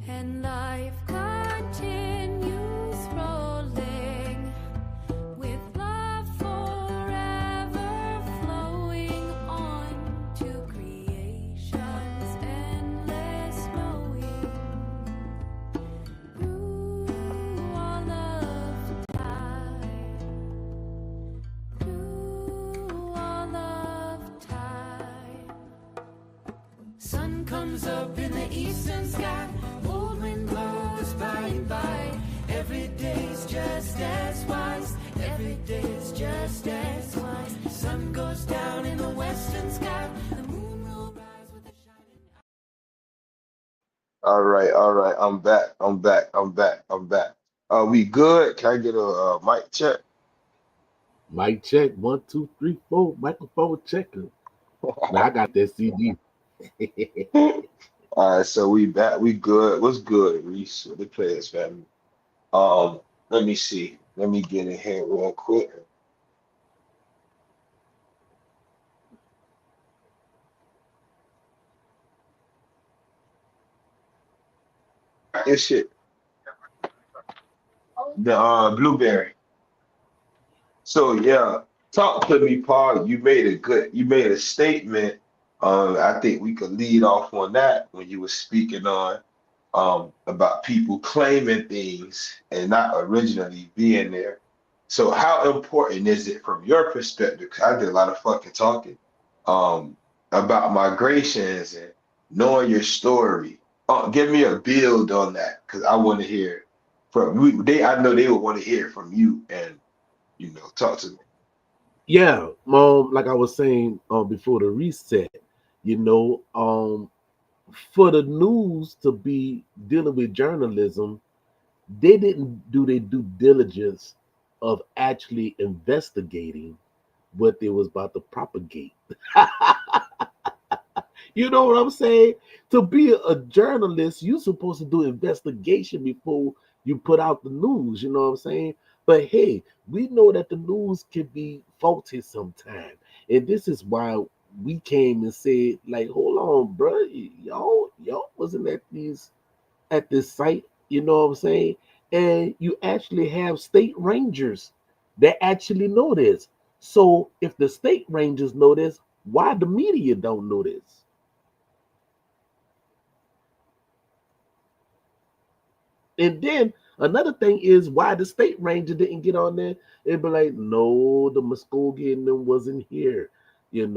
and life continues rolling with love forever flowing on to creation's endless knowing. Through all of time, through all of time. Sun comes up in the eastern sky, old wind blows by and by. Every day's just as wise, every day's just as wise. Sun goes down in the western sky, the moon will rise with a shining. All right. I'm back. We good? Can I get a mic check? Mic check 1, 2, 3, 4. Microphone checker. Now I got that CD. All right, so we back. We good. What's good, Reese? The players family. Let me see. Let me get in here real quick. This shit. The blueberry. So yeah, talk to me, Paul. You made a statement. I think we could lead off on that when you were speaking on about people claiming things and not originally being there. So how important is it from your perspective? 'Cause I did a lot of fucking talking about migrations and knowing your story. Give me a build on that because I want to hear from you. I know they would want to hear from you and talk to me. Yeah, like I was saying before the reset, for the news to be dealing with journalism, they didn't do their due diligence of actually investigating what they was about to propagate. You know what I'm saying? To be a journalist, you're supposed to do investigation before you put out the news. You know what I'm saying? But hey, we know that the news can be faulty sometimes. And this is why we came and said, like, hold on, bro, y'all wasn't at this site, you know what I'm saying? And you actually have state rangers that actually know this. So if the state rangers know this, why the media don't know this? And then another thing is why the state ranger didn't get on there and be like, no, the Muskogee and them wasn't here. If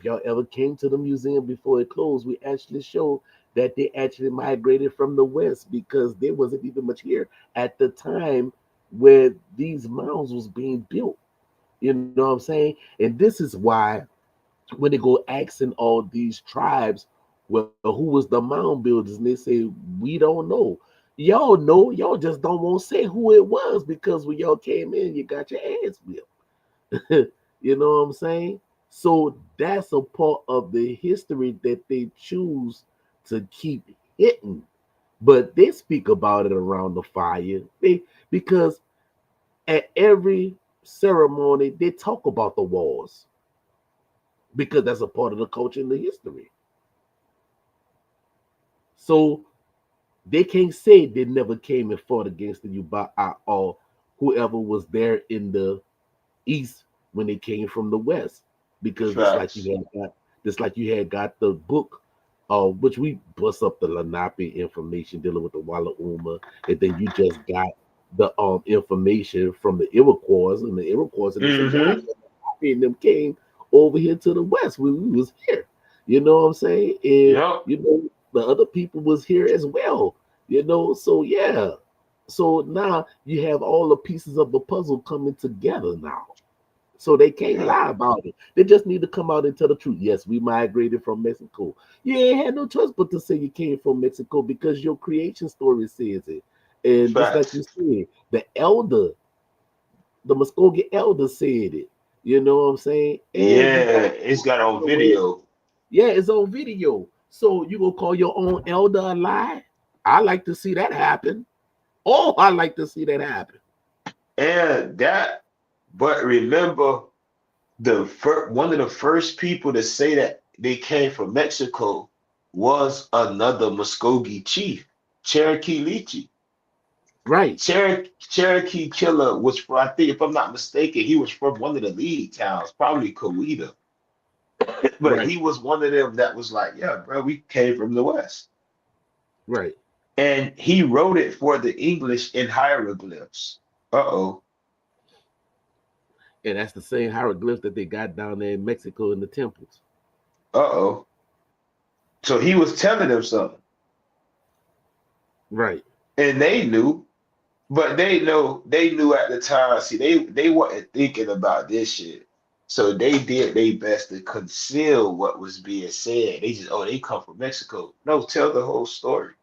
y'all ever came to the museum before it closed, we actually showed that they actually migrated from the west because there wasn't even much here at the time where these mounds was being built. You know what I'm saying? And this is why when they go asking all these tribes, well, who was the mound builders, and they say we don't know. Y'all know, y'all just don't want to say who it was because when y'all came in, you got your ass whipped. You know what I'm saying? So that's a part of the history that they choose to keep hitting. But they speak about it around the fire. Because at every ceremony they talk about the wars because that's a part of the culture and the history. So they can't say they never came and fought against the Yuba or whoever was there in the east when they came from the west, because Facts. just like you had got the book, which we bust up the Lenape information dealing with the Walla Uma, and then you just got the information from the Iroquois, and the Iroquois and they say, yeah, Mm-hmm. Lenape and them came over here to the west when we was here. You know what I'm saying? And Yep. the other people was here as well. So yeah. So now you have all the pieces of the puzzle coming together now. So they can't Yeah. lie about it. They just need to come out and tell the truth. Yes, we migrated from Mexico. You ain't had no choice but to say you came from Mexico because your creation story says it. And just like you Facts. said, the Muskogee elder said it. You know what I'm saying? And you Yeah, got it's got on where, video. yeah, it's on video. So you gonna call your own elder a lie? I like to see that happen. Oh, I like to see that happen. And that, but remember, one of the first people to say that they came from Mexico was another Muskogee chief, Cherokee Leachy. Right, Cherokee Killer was from, I think, if I'm not mistaken, he was from one of the lead towns, probably Coweta. But right, he was one of them that was like, yeah, bro, we came from the West. right. And he wrote it for the English in hieroglyphs. Uh-oh. And that's the same hieroglyph that they got down there in Mexico in the temples. Uh-oh. So he was telling them something. Right, And they knew, but they knew at the time. See, they weren't thinking about this shit. So they did their best to conceal what was being said. They just, oh, they come from Mexico. No, tell the whole story.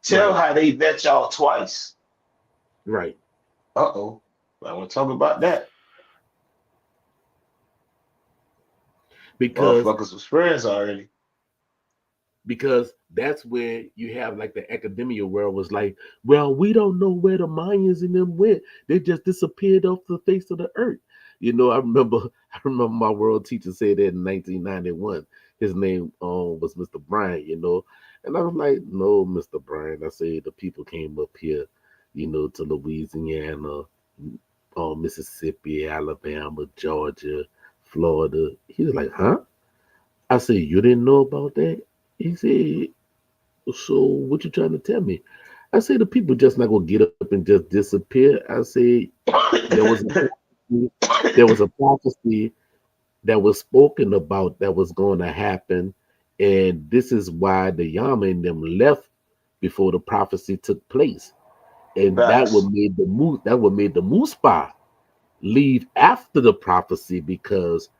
Tell right, how they met y'all twice. right. Uh-oh. I want to talk about that. Because Motherfuckers was friends already. because that's where you have like the academia world was like, well, we don't know where the Mayans and them went. They just disappeared off the face of the earth. I remember my world teacher said that in 1991. His name was Mr. Bryan, and I was like, no, Mr. Bryan. I said the people came up here, to Louisiana, Mississippi, Alabama, Georgia, Florida. He was like, huh? I said, you didn't know about that? He said, so what you trying to tell me? I said, the people just not gonna get up and just disappear. I said, there was a there was a prophecy that was spoken about that was going to happen, and this is why the Yama and them left before the prophecy took place, and Facts. that would made the Muspa leave after the prophecy because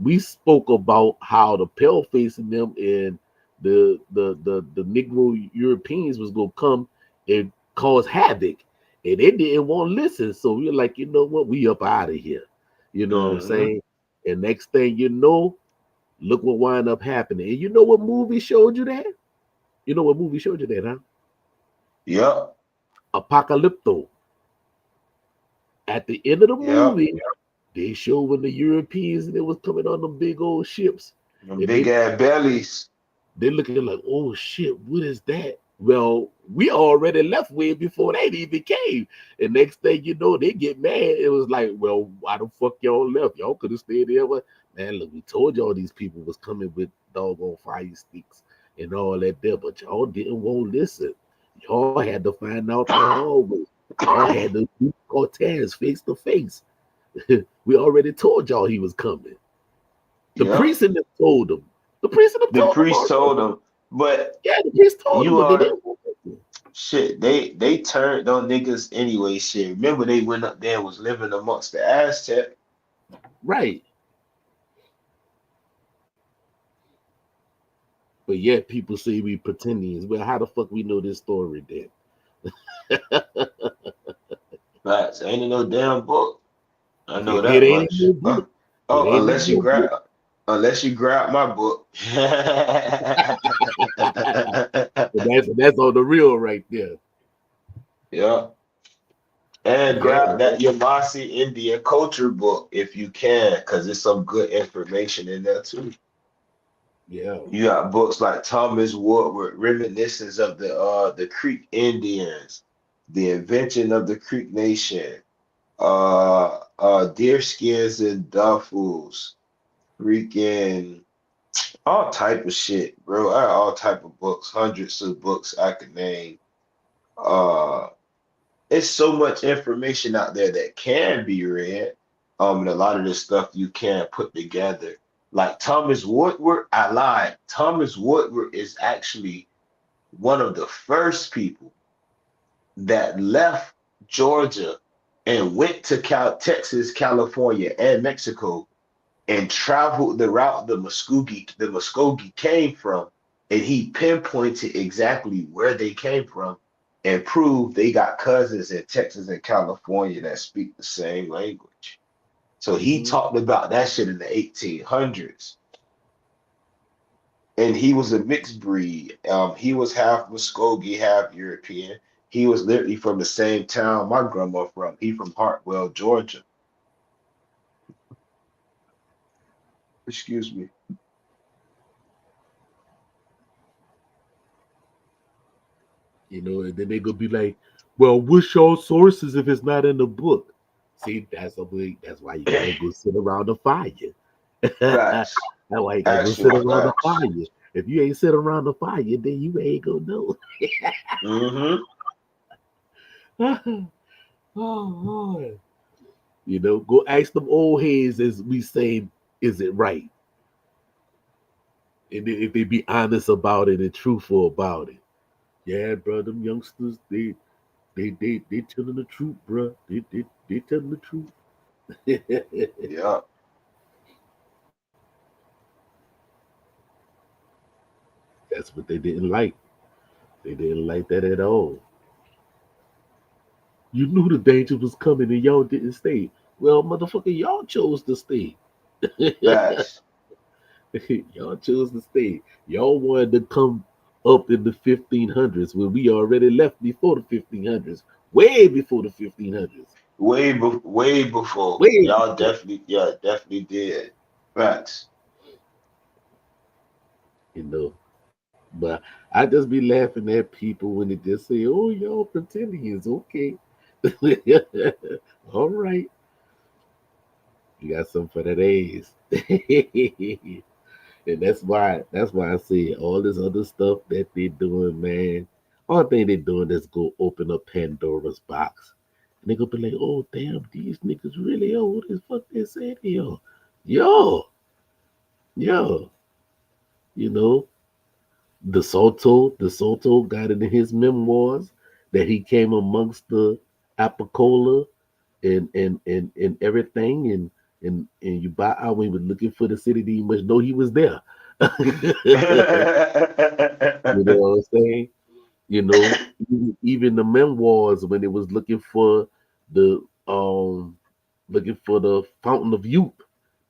we spoke about how the pale face in them and the Negro Europeans was gonna come and cause havoc, and they didn't want to listen. So we are like, you know what, we up out of here. You know what I'm Hmm. saying? And next thing you know, look what wind up happening. And you know what movie showed you that? You know what movie showed you that, huh? Yep. Apocalypto. At the end of the Yep. movie, They show when the Europeans and they was coming on them big old ships, Them and big ass bellies. they looking like, oh shit, what is that? Well, we already left way before they even came. And next thing you know, they get mad. It was like, well, why the fuck y'all left? Y'all could have stayed there. But man, look, we told y'all these people was coming with doggone fire sticks and all that there, but y'all didn't want to listen. Y'all had to find out the hard way. Y'all had to meet Cortez face to face. We already told y'all he was coming. The Yeah. priest and them told him. The priest and them The told him priest already. told them, but Yeah, the priest told them, you but they are didn't want to. shit. They turned on niggas anyway. Shit. Remember they went up there and was living amongst the Aztec. Right. But yet people say we pretending. Well, how the fuck we know this story then? Facts. Ain't in no damn book. I know It that ain't in much. no book. It Oh, ain't in no book. unless you grab my book. That's on the real right there. Yeah. And Yeah, grab that Yamasi Indian culture book if you can, because there's some good information in there too. yeah. You got books like Thomas Woodward, Reminiscence of the Creek Indians, The Invention of the Creek Nation, Deerskins and Duffels, freaking all type of shit, bro. I got all type of books, hundreds of books I could name. Uh, it's so much information out there that can be read. And a lot of this stuff you can put together. Like Thomas Woodward, I lied. Thomas Woodward is actually one of the first people that left Georgia and went to Texas, California, and Mexico and traveled the route the Muskogee came from, and he pinpointed exactly where they came from and proved they got cousins in Texas and California that speak the same language. So he Mhm. talked about that shit in the 1800s. And he was a mixed breed. He was half Muskogee, half European. He was literally from the same town my grandma from. He from Hartwell, Georgia. Excuse me. And then they gonna be like, well, what's your sources if it's not in the book? See, that's why you gotta go sit around the fire. That's Facts. why you gotta go sit Actual around the facts. fire. If you ain't sit around the fire, then you ain't gonna know. Mm-hmm. Oh Lord. Go ask them old heads as we say, is it right? And then if they be honest about it and truthful about it. Yeah, bro, them youngsters, they telling the truth, bro. They telling the truth. Yeah. That's what they didn't like. They didn't like that at all. You knew the danger was coming and y'all didn't stay. Well, motherfucker, y'all chose to stay. Facts. Y'all chose to stay. Y'all wanted to come up in the 1500s when we already left before the 1500s. Way before the 1500s. Way before. Way Y'all before. definitely, yeah, definitely did. Facts. You know. But I just be laughing at people when they just say, "Oh, y'all pretending is okay." All right, you got some for that ass, and that's why I say all this other stuff that they doing, man. All thing they doing is go open up Pandora's box, and they gonna be like, "Oh, damn, these niggas really old as fuck." They say they are, yo, yo, you know. The Soto got it in his memoirs that he came amongst the Apicola and everything and Yuba when he was looking for the city, didn't much know he was there. You know what I'm saying? Even the memoirs when it was the looking for the fountain of youth,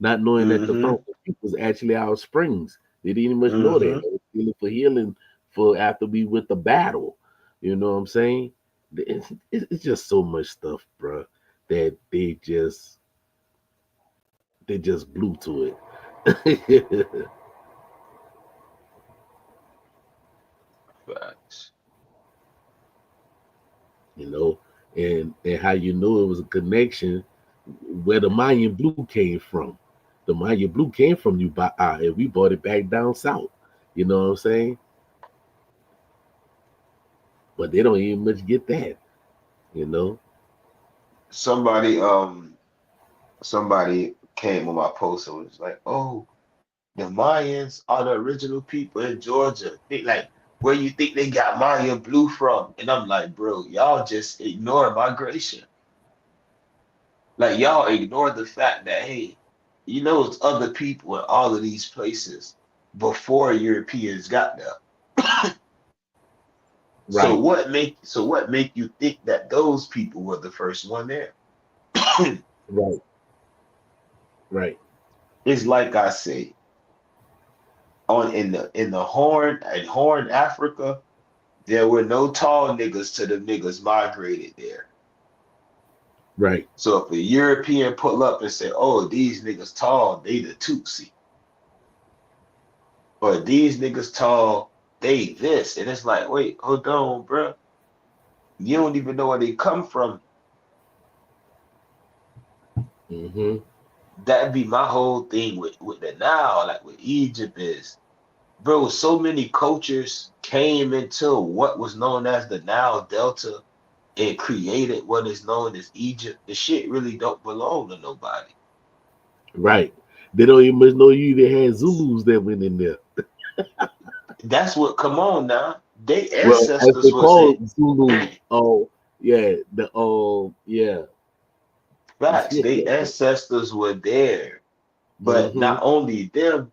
not knowing that the Mm-hmm. fountain of youth was actually our springs. They didn't much know that. Mm-hmm. They was healing for after we went to battle. You know what I'm saying? It's just so much stuff, bro, that they just They just blew to it. Facts. You know, and how you know it was a connection where the Mayan blue came from. The Mayan blue came from Nubai, and we brought it back down south. You know what I'm saying? But they don't even much get that. You know? Somebody somebody came on my post and was like, "Oh, the Mayans are the original people in Georgia. They like where you think they got Maya blue from?" And I'm like, bro, y'all just ignore migration. Like y'all ignore the fact that hey, it's other people in all of these places before Europeans got there. So Right, what make you think that those people were the first one there? right, right, It's like I say, on in the Horn Africa, there were no tall niggas till the niggas migrated there. right, So if a European pull up and say, "Oh, these niggas tall, they the Tutsi," or "These niggas tall, they this," and it's like, wait, hold on, bro, you don't even know where they come from. mm-hmm, That'd be my whole thing with the Nile, like with Egypt is, bro, so many cultures came into what was known as the Nile Delta and created what is known as Egypt. The shit really don't belong to nobody. right. They don't even much know you even had Zulus that went in there. That's what, come on now. They Well, as ancestors they was call in it, Zulu. Oh, yeah, yeah. facts. They ancestors were there. But Mm-hmm. not only them,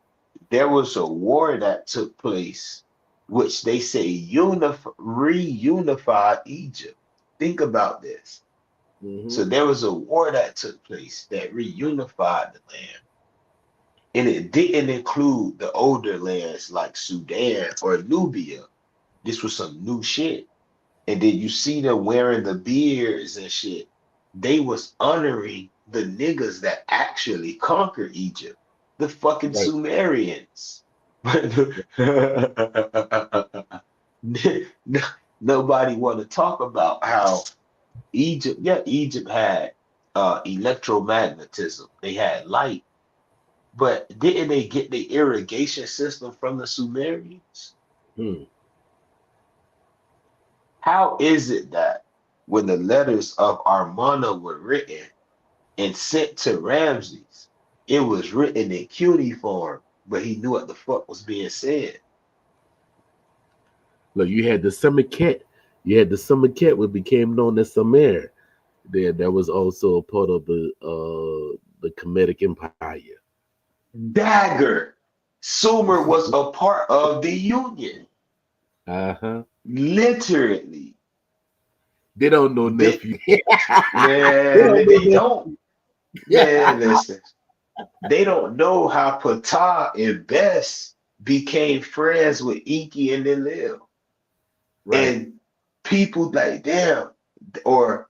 there was a war that took place, which they say reunified Egypt. Think about this. Mm-hmm. So there was a war that took place that reunified the land. And it didn't include the older lands like Sudan or Nubia. This was some new shit. And then you see them wearing the beards and shit. They was honoring the niggas that actually conquered Egypt, the fucking Right. Sumerians. Nobody want to talk about how Egypt had electromagnetism. They had light, but didn't they get the irrigation system from the Sumerians? Hmm. How is it that when the letters of Armana were written and sent to Ramses, it was written in cuneiform, but he knew what the fuck was being said? Look, you had the Semiket. You had the Semiket, what became known as Sumer. There, that was also a part of the Kemetic Empire. Dagger. Sumer was a part of the Union, Uh-huh. literally. They don't know They, nephew. They man, don't know they don't. nephew. Man, listen. They don't know how Ptah and Bess became friends with Enki and Enlil. Right, And people like, damn, or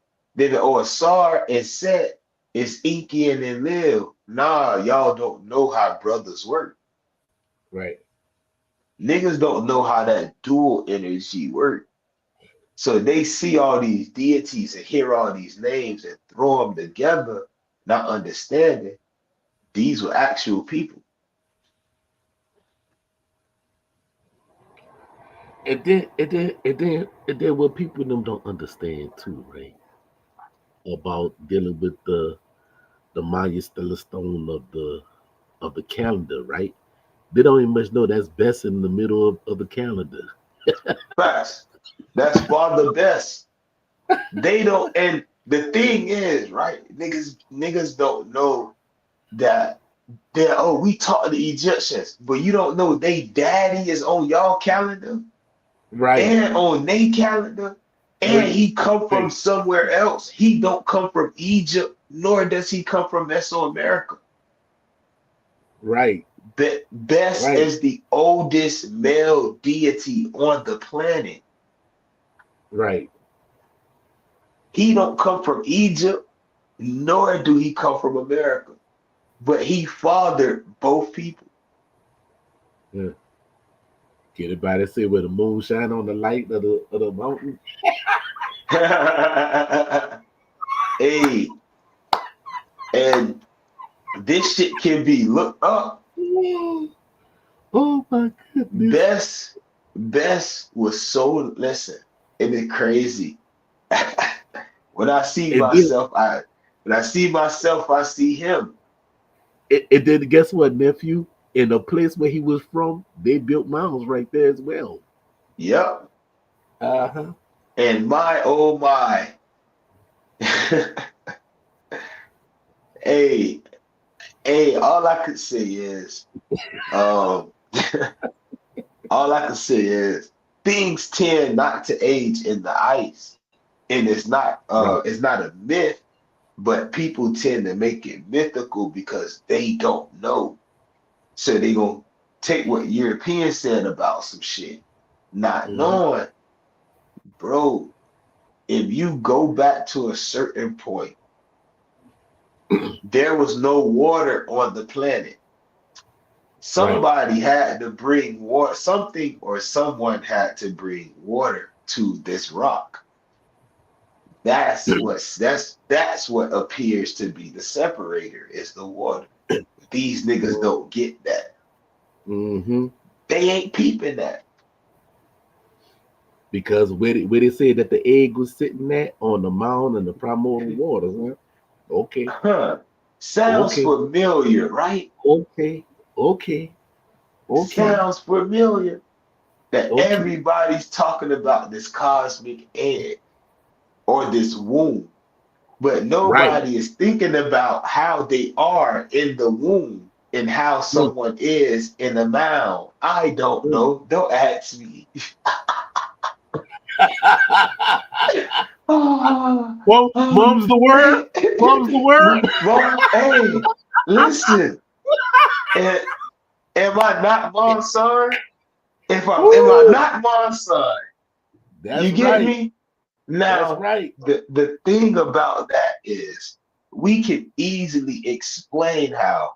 Sar and Set is Enki and Enlil. Nah, y'all don't know how brothers work. right. Niggas don't know how that dual energy work. So they see all these deities and hear all these names and throw them together, not understanding these were actual people. And then what people them don't understand too, right? About dealing with the Maya stellar stone of the calendar, right? They don't even much know that's best in the middle of the calendar. Facts. That's Father Best. They don't, and the thing is, right? Niggas don't know that we taught the Egyptians, but you don't know they daddy is on y'all calendar Right, and on they calendar, and right, he come from right, somewhere else. He don't come from Egypt, nor does he come from Mesoamerica. right, Best right, is the oldest male deity on the planet. right. He don't come from Egypt, nor do he come from America. but he fathered both people. Yeah. Get it by the say where the moon shine on the light of the mountain. Hey, and this shit can be looked up. Oh my goodness. Best was so listen, it is crazy. When I see And then, myself, I see him. and then guess what, nephew? In the place where he was from, they built mounds right there as well. Yep. Uh-huh. And my oh my. Hey, all I could say is, um, all I can say is things tend not to age in the ice. And Right. it's not a myth, but people tend to make it mythical because they don't know. So they gonna take what Europeans said about some shit, not Mhm. knowing, bro, if you go back to a certain point, there was no water on the planet. Right. Somebody had to bring water, something or someone had to bring water to this rock. That's what appears to be the separator is the water. These niggas don't get that. Mm-hmm. They ain't peeping that. Because where they say that the egg was sitting at on the mound and the primordial waters, huh? Okay. Huh. Sounds Okay. familiar, right? Okay. Okay. Okay. Sounds familiar that Okay. everybody's talking about this cosmic egg or this womb, but Right. nobody is thinking about how they are in the womb and how Mm, someone is in the mound. I don't mm. know. Don't ask me. Oh, Well, mom's oh, the word. hey, Mom's the word. hey, listen. Am I not my son? If am I Woo! not my son? That's You get right. me? That's Now, right. the thing about that is we can easily explain how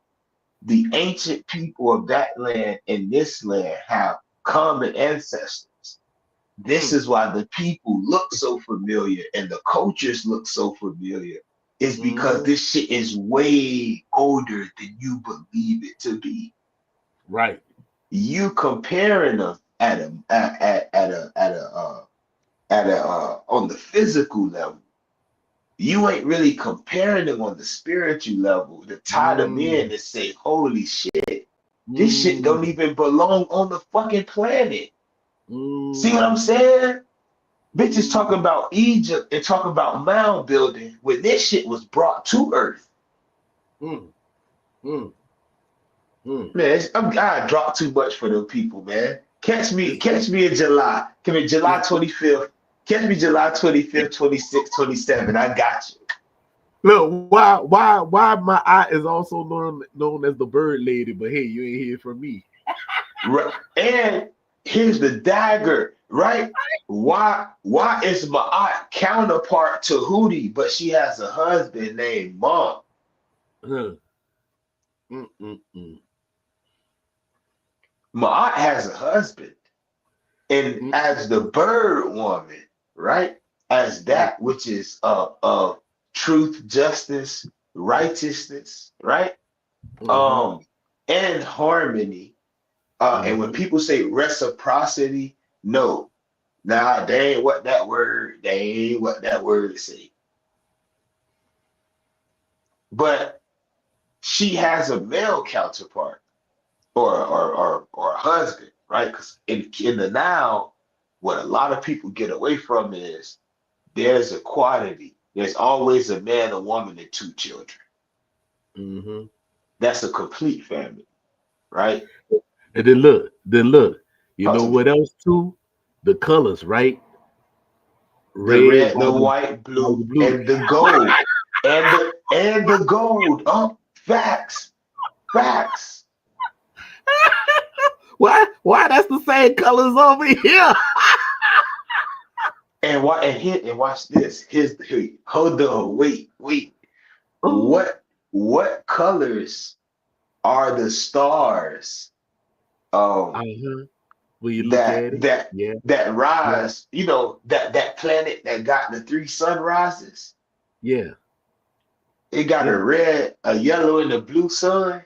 the ancient people of that land and this land have common ancestors. This Mm, is why the people look so familiar and the cultures look so familiar. Is because mm-hmm. this shit is way older than you believe it to be. Right. You comparing them at a on the physical level. You ain't really comparing them on the spiritual level to tie them in Mm, and say, holy shit, this shit mm, don't even belong on the fucking planet. See what I'm mm, saying? Bitches mm, talking about Egypt and talking about mound building when this shit was brought to Earth. mm, mm, mm. Man, I dropped too much for them people, man. It's, Catch me in July. Come in July it, 25th. Catch me July 25th, 26th, 27. I got you. look, why my eye is also known as the bird lady, but hey, you ain't hear from me. Right. And here's the dagger, right? Why is Ma'at counterpart to Hootie, but she has a husband named Mom? Huh. Mm, mm, mm, Ma'at has a husband. And mm, as the bird woman, right? As mm, that which is of truth, justice, righteousness, right? uh-huh, Um, and harmony. And when uh-huh. people say reciprocity, no, nah, they ain't what that word say. But she has a male counterpart or a husband, right? Because in the now, what a lot of people get away from is there's equality. There's always a man, a woman, and two children. Mm-hmm. That's a complete family, right? And then look. You Talk know to me. what else too? The colors, right? The Red, red, white, the white, white, blue, and blue. and the gold. And the gold. Oh, facts. Facts. Why? Why that's the same colors over here? And watch this. Hold on, wait. Oh, What? what colors are the stars Uh-huh. When you look that at it, that yeah, that yeah, rise, that planet that got the three sunrises? yeah, It got a yeah. red, a yellow, and a blue sun.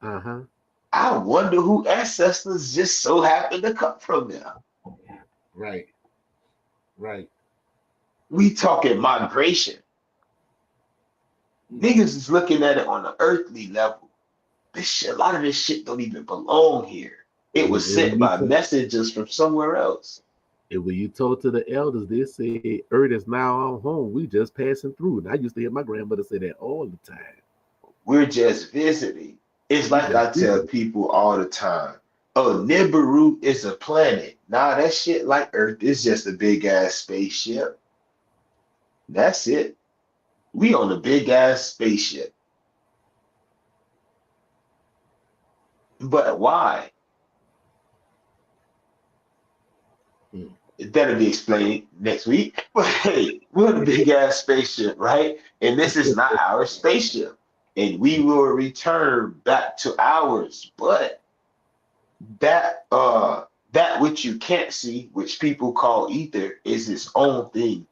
Uh-huh. I wonder who ancestors just so happen to come from there. Right, right. We talking migration. Niggas is looking at it on an earthly level. This shit, a lot of this shit don't even belong here. It And, was and when sent you by talk, messengers from somewhere else. and when you talk to the elders, they say Earth is now our home. We just passing through. And I used to hear my grandmother say that all the time. We're just visiting. It's We like just I tell visiting. people all the time. Oh, Nibiru is a planet. Nah, that shit like Earth. It's just a big ass spaceship. That's it. We on a big ass spaceship. But why? Mm. That'll be explained next week. But hey, we're on a big ass spaceship, right? And this is not our spaceship. And we will return back to ours. But that which you can't see, which people call ether, is its own thing.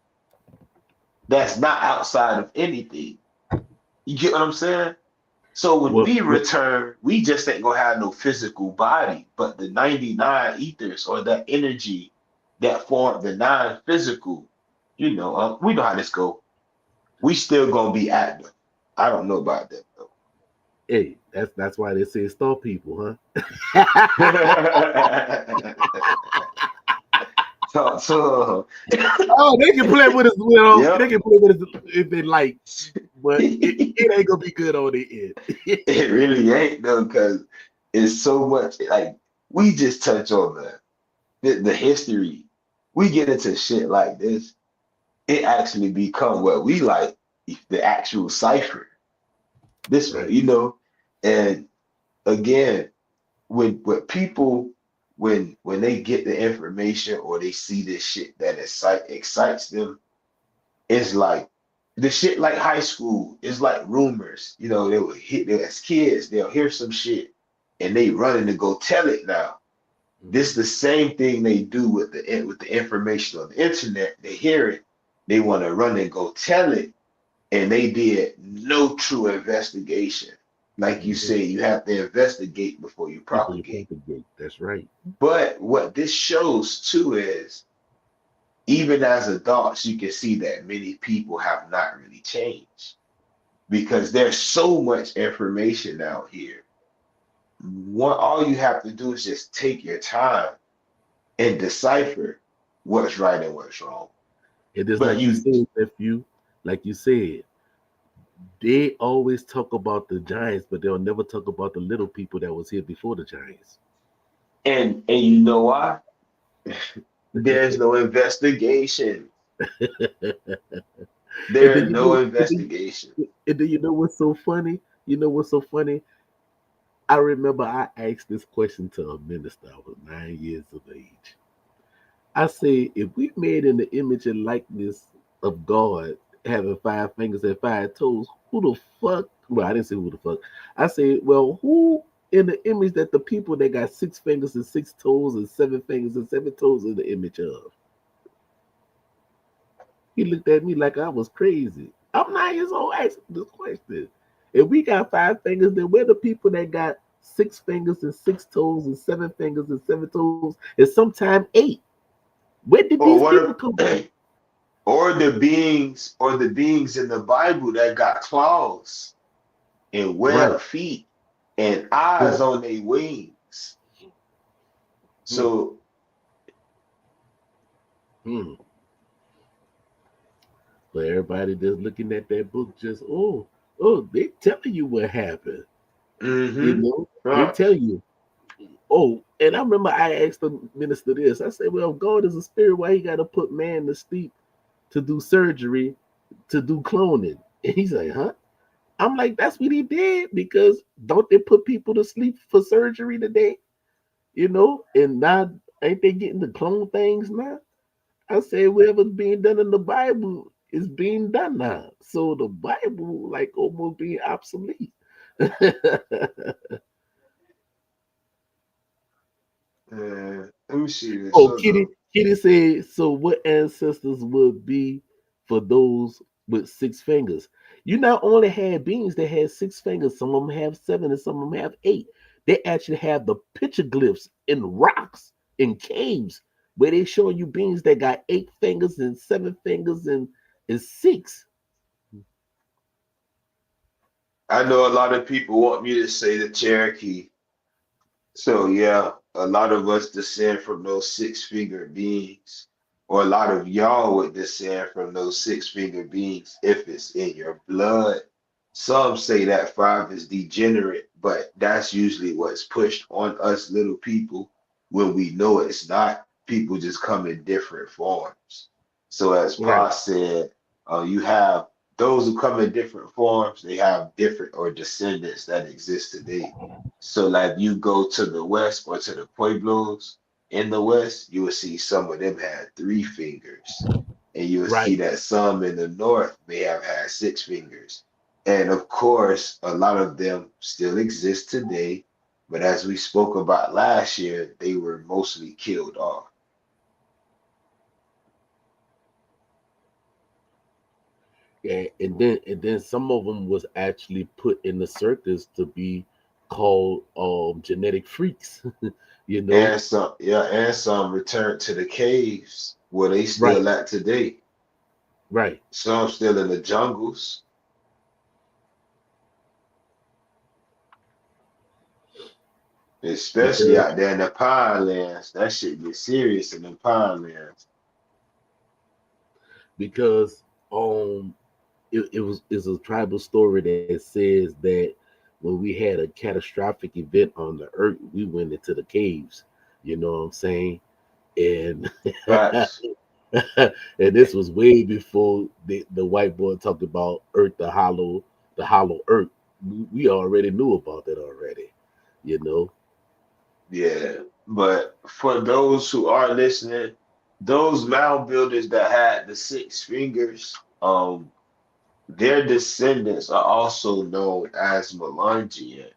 That's not outside of anything. You get what I'm saying? So when Well, we well, return, we just ain't gonna have no physical body, but the 99 ethers or that energy that form the non-physical, we know how this go. We still gonna be active. I don't know about that though. hey, that's why they say star people, huh? So, Oh, they can play with us, they yep. can play with us if they like, but it ain't gonna be good on the end. It really ain't though, because it's so much like we just touch on the history. We get into shit like this, it actually become what we like, the actual cipher. This way, Right. and again, when people when they get the information or they see this shit that excites them, it's like the shit like high school is like rumors. They will hit as kids, they'll hear some shit and they running to go tell it now. This Mhm. the same thing they do with the information on the internet. They hear it, they want to run and go tell it, and they did no true investigation. Like you Mhm. say, you have to investigate before you Before you propagate. propagate. That's right. But what this shows too is even as adults, you can see that many people have not really changed because there's so much information out here. All you have to do is just take your time and decipher what's right and what's wrong. It is But like you you said, nephew, like you said, they always talk about the giants, but they'll never talk about the little people that was here before the giants. and you know why? There's no investigation. And There then are you no know, investigation. and then you know what's so funny? You know what's so funny? I remember I asked this question to a minister. I was 9 years of age. I say, if we made in the image and likeness of God, having 5 fingers and 5 toes, who the fuck? Well, I didn't say who the fuck. I say, well, who in the image that the people that got 6 fingers and 6 toes and 7 fingers and 7 toes in the image of? He looked at me like I was crazy. I'm 9 years old asking this question. If we got 5 fingers, then we're the people that got 6 fingers and 6 toes and 7 fingers and 7 toes and sometimes 8. Where did Or these what people come from? if, or the beings in the Bible that got claws and Right. webbed feet and eyes Right. on their wings. Hmm. So Hmm. But everybody just looking at that book, just they telling you what happened. You mm-hmm. know, they Right. tell you. Oh, and I remember I asked the minister this. I said, "Well, if God is a spirit, why he got to put man to sleep to do surgery, to do cloning?" And he's like, "Huh?" I'm like, "That's what he did because don't they put people to sleep for surgery today? And now ain't they getting the clone things now?" I said, "Whatever's being done in the Bible." is being done now. So the Bible like almost being obsolete. Let me see this. Oh, Hold Kitty, on. Kitty said, so what ancestors would be for those with six fingers? You not only had beings that had six fingers, some of them have seven and some of them have eight. They actually have the petroglyphs in rocks, in caves, where they show you beings that got eight fingers and seven fingers and six. I know a lot of people want me to say the Cherokee. So yeah, a lot of us descend from those six-fingered beings, or a lot of y'all would descend from those six-fingered beings if it's in your blood. Some say that five is degenerate, but that's usually what's pushed on us little people when we know it's not. People just come in different forms. So as Right. Pa said, you have those who come in different forms, they have different or descendants that exist today. So like you go to the west or to the Pueblos in the west, you will see some of them had three fingers. And you will see Right. that some in the north may have had six fingers. And of course, a lot of them still exist today. But as we spoke about last year, they were mostly killed off. And then some of them was actually put in the circus to be called genetic freaks. you know, And some, yeah, and some returned to the caves where they right, still at today. right. Some still in the jungles, especially Because out there in the pine lands. That shit get serious in the pine lands. because it's a tribal story that says that when we had a catastrophic event on the earth, we went into the caves. You know what I'm saying? And Facts. and this was way before the white boy talked about earth, the hollow earth. We already knew about that already. You know, Yeah. But for those who are listening, those mound builders that had the six fingers, their descendants are also known as Melungeon,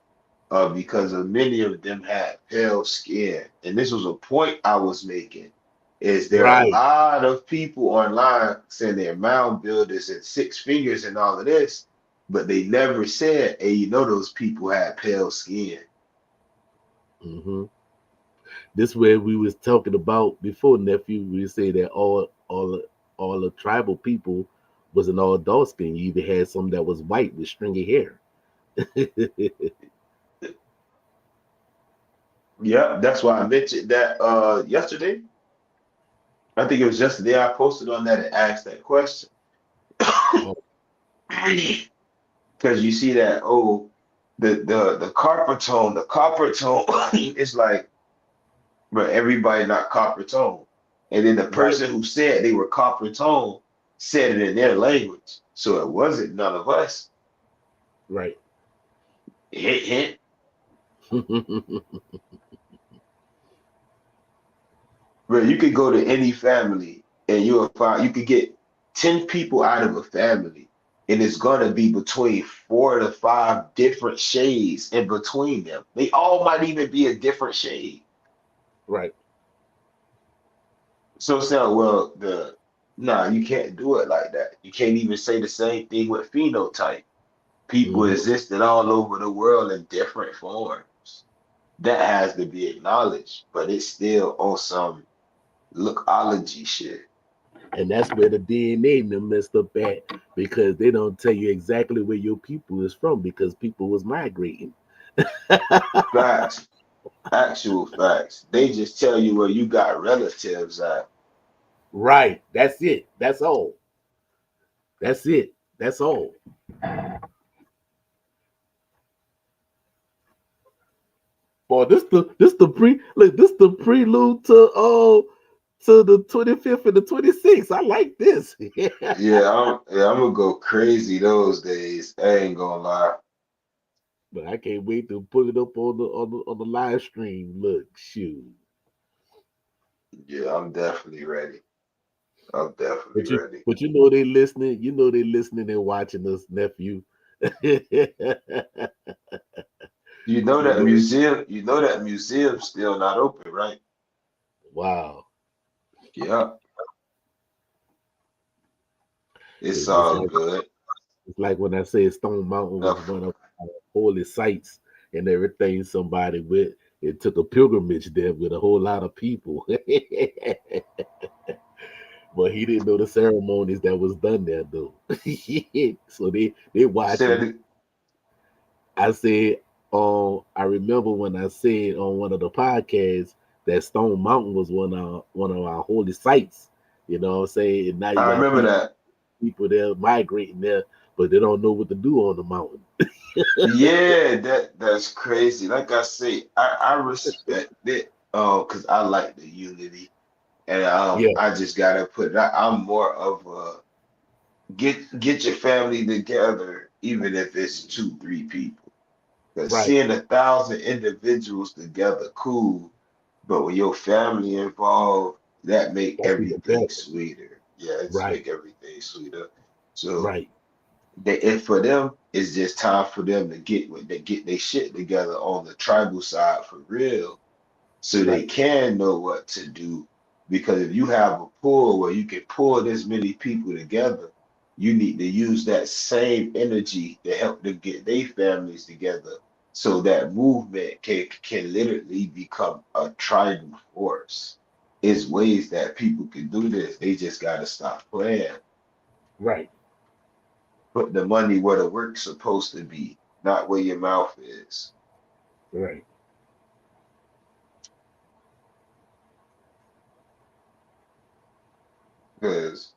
because of many of them had pale skin. And this was a point I was making. Is there are a right? lot of people online saying they're mound builders and six fingers and all of this, but they never said, hey, you know those people had pale skin. hmm This where we was talking about before, nephew. We say that all the tribal people wasn't all dark skin. You either had some that was white with stringy hair. Yeah, that's why I mentioned that yesterday. I think it was yesterday I posted on that and asked that question. Oh, Because you see that, oh, the copper tone, it's like, but everybody not copper tone. And then the right, person who said they were copper tone said it in their language. So it wasn't none of us. right. Hint, hint. But you could go to any family and you'll find you could get 10 people out of a family, and it's gonna be between four to five different shades in between them. They all might even be a different shade. right. So saying, well, the nah, you can't do it like that. You can't even say the same thing with phenotype. People hmm existed all over the world in different forms. That has to be acknowledged, but it's still on some lookology shit. And that's where the DNA them messed up at because they don't tell you exactly where your people is from because people was migrating. Facts, actual facts. They just tell you where you got relatives at. Right. That's it. That's all. That's it. That's all. Boy, this the prelude to the 25th and the 26th. I like this. Yeah, I'm gonna go crazy those days. I ain't gonna lie. But I can't wait to put it up on the live stream. Look, shoot. Yeah, I'm definitely ready. I'm definitely But you, ready. but you know they listening. You know they listening and watching us, nephew. you know, You know that museum's still not open, right? wow. Yeah, it's It's all like good. when I said Stone Mountain was Enough. one of our holy sites and everything. Somebody with it took a pilgrimage there with a whole lot of people. But he didn't know the ceremonies that was done there though. So they Say watching. that. I said, I remember when I said on one of the podcasts that Stone Mountain was one of our holy sites. You know what I'm saying? And now you I got remember that. people there migrating there, but they don't know what to do on the mountain. Yeah, that's crazy. Like I say, I respect it. Because I like the unity, and Yeah, I just gotta put. I'm more of a get your family together, even if it's two, three people. Because right. seeing 1,000 individuals together, cool. But when your family involved, that make That's even everything better. sweeter. Yeah, it's Right, make everything sweeter. So right, and for them, it's just time for them to get their shit together on the tribal side for real, so they right. can know what to do. Because if you have a pool where you can pull this many people together, you need to use that same energy to help them get their families together, so that movement can literally become a tribal force. It's ways that people can do this. They just gotta stop playing. Right, Put the money where the work's supposed to be, not where your mouth is. right. Because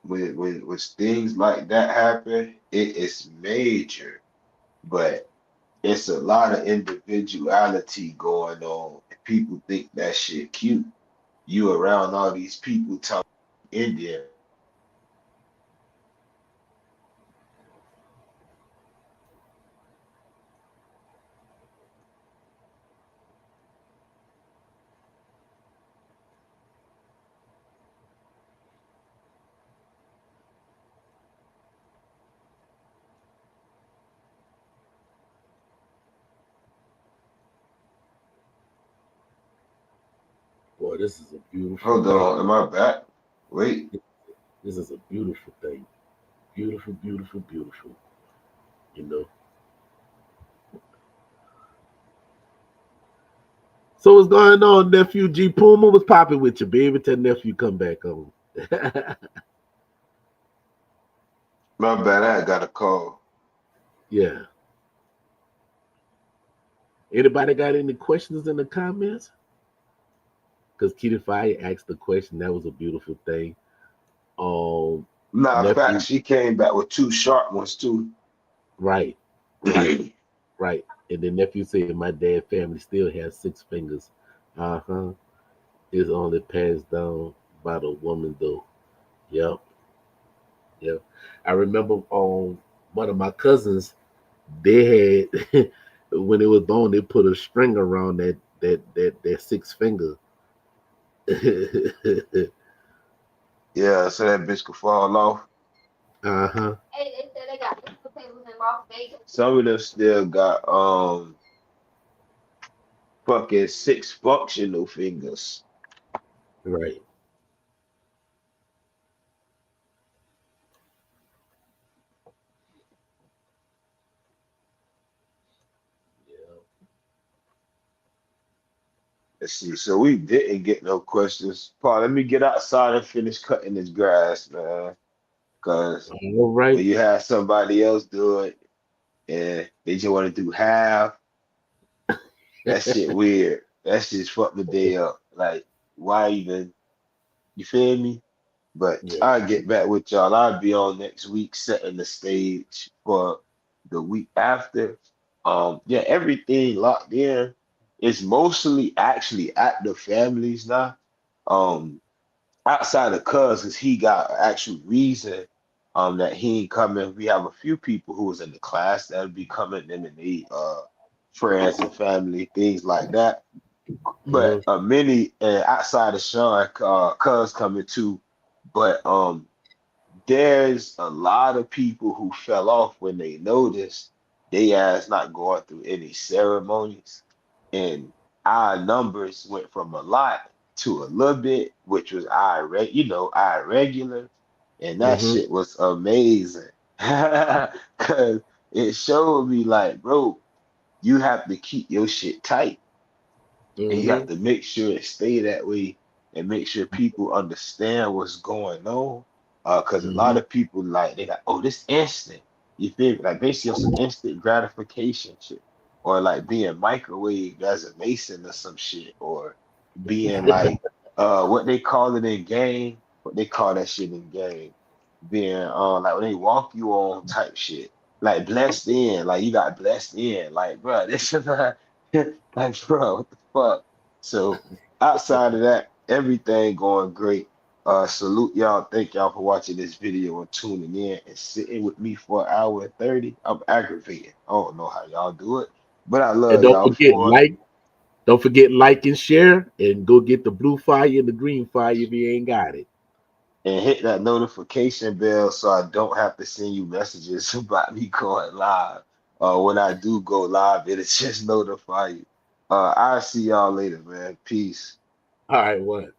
when things like that happen, it is major, but it's a lot of individuality going on. And people think that shit cute. You around all these people talking Indian. Boy, this is a beautiful Hold thing. on, am I back? Wait. This is a beautiful thing. Beautiful, beautiful, beautiful. You know. So what's going on, nephew G Puma? What's popping with you, baby? Tell nephew come back home. My bad, I got a call. Yeah. Anybody got any questions in the comments? Because Kitty Fire asked the question. That was a beautiful thing. Um, Nah, in fact, nephew, she came back with two sharp ones too. right, right, right. And then nephew said, "My dad family still has 6 fingers. Uh-huh. It's only passed down by the woman though. Yep, yep. I remember one of my cousins, they had when it was born, they put a string around that 6 finger. Yeah, so that bitch could fall off. Uh-huh. Some of them still got fucking six functional fingers. Right. Yeah. Let's see. So we didn't get no questions. Paul, let me get outside and finish cutting this grass, man. Cause All when right. you have somebody else do it and they just want to do half, that shit weird. That shit fucked the day up. Like, why even? You feel me? But Yeah. I'll get back with y'all. I'll be on next week setting the stage for the week after. Yeah, everything locked in. It's mostly actually at the families now. Um, Outside of cuz, cause he got an actual reason that he ain't coming. We have a few people who was in the class that'll be coming, them and they friends and family, things like that. Uh-huh. But many outside of Sean, cuz coming too. But there's a lot of people who fell off when they noticed they ass not going through any ceremonies, and our numbers went from a lot to a little bit, which was our regular, and that Mm-hmm. shit was amazing because it showed me like, bro, you have to keep your shit tight and you Mm-hmm. have to make sure it stay that way and make sure people understand what's going on. Because a lot Mm-hmm. of people like they like, oh, this instant. You feel me? Like basically on some instant gratification shit, or like being microwaved as a mason or some shit, or being like what they call it in game, what they call that shit in game, being like when they walk you on type shit, like blessed in, like you got blessed in, like bro, this is not like bro, what the fuck? So outside of that, everything going great. Salute y'all. Thank y'all for watching this video and tuning in and sitting with me for 1 hour and 30. I'm aggravated. I don't know how y'all do it, but I And love y'all for it. don't forget like and share, and go get the blue fire and the green fire if you ain't got it. And hit that notification bell so I don't have to send you messages about me going live. When I do go live, it'll just notify you. I'll see y'all later, man. Peace. All right, what?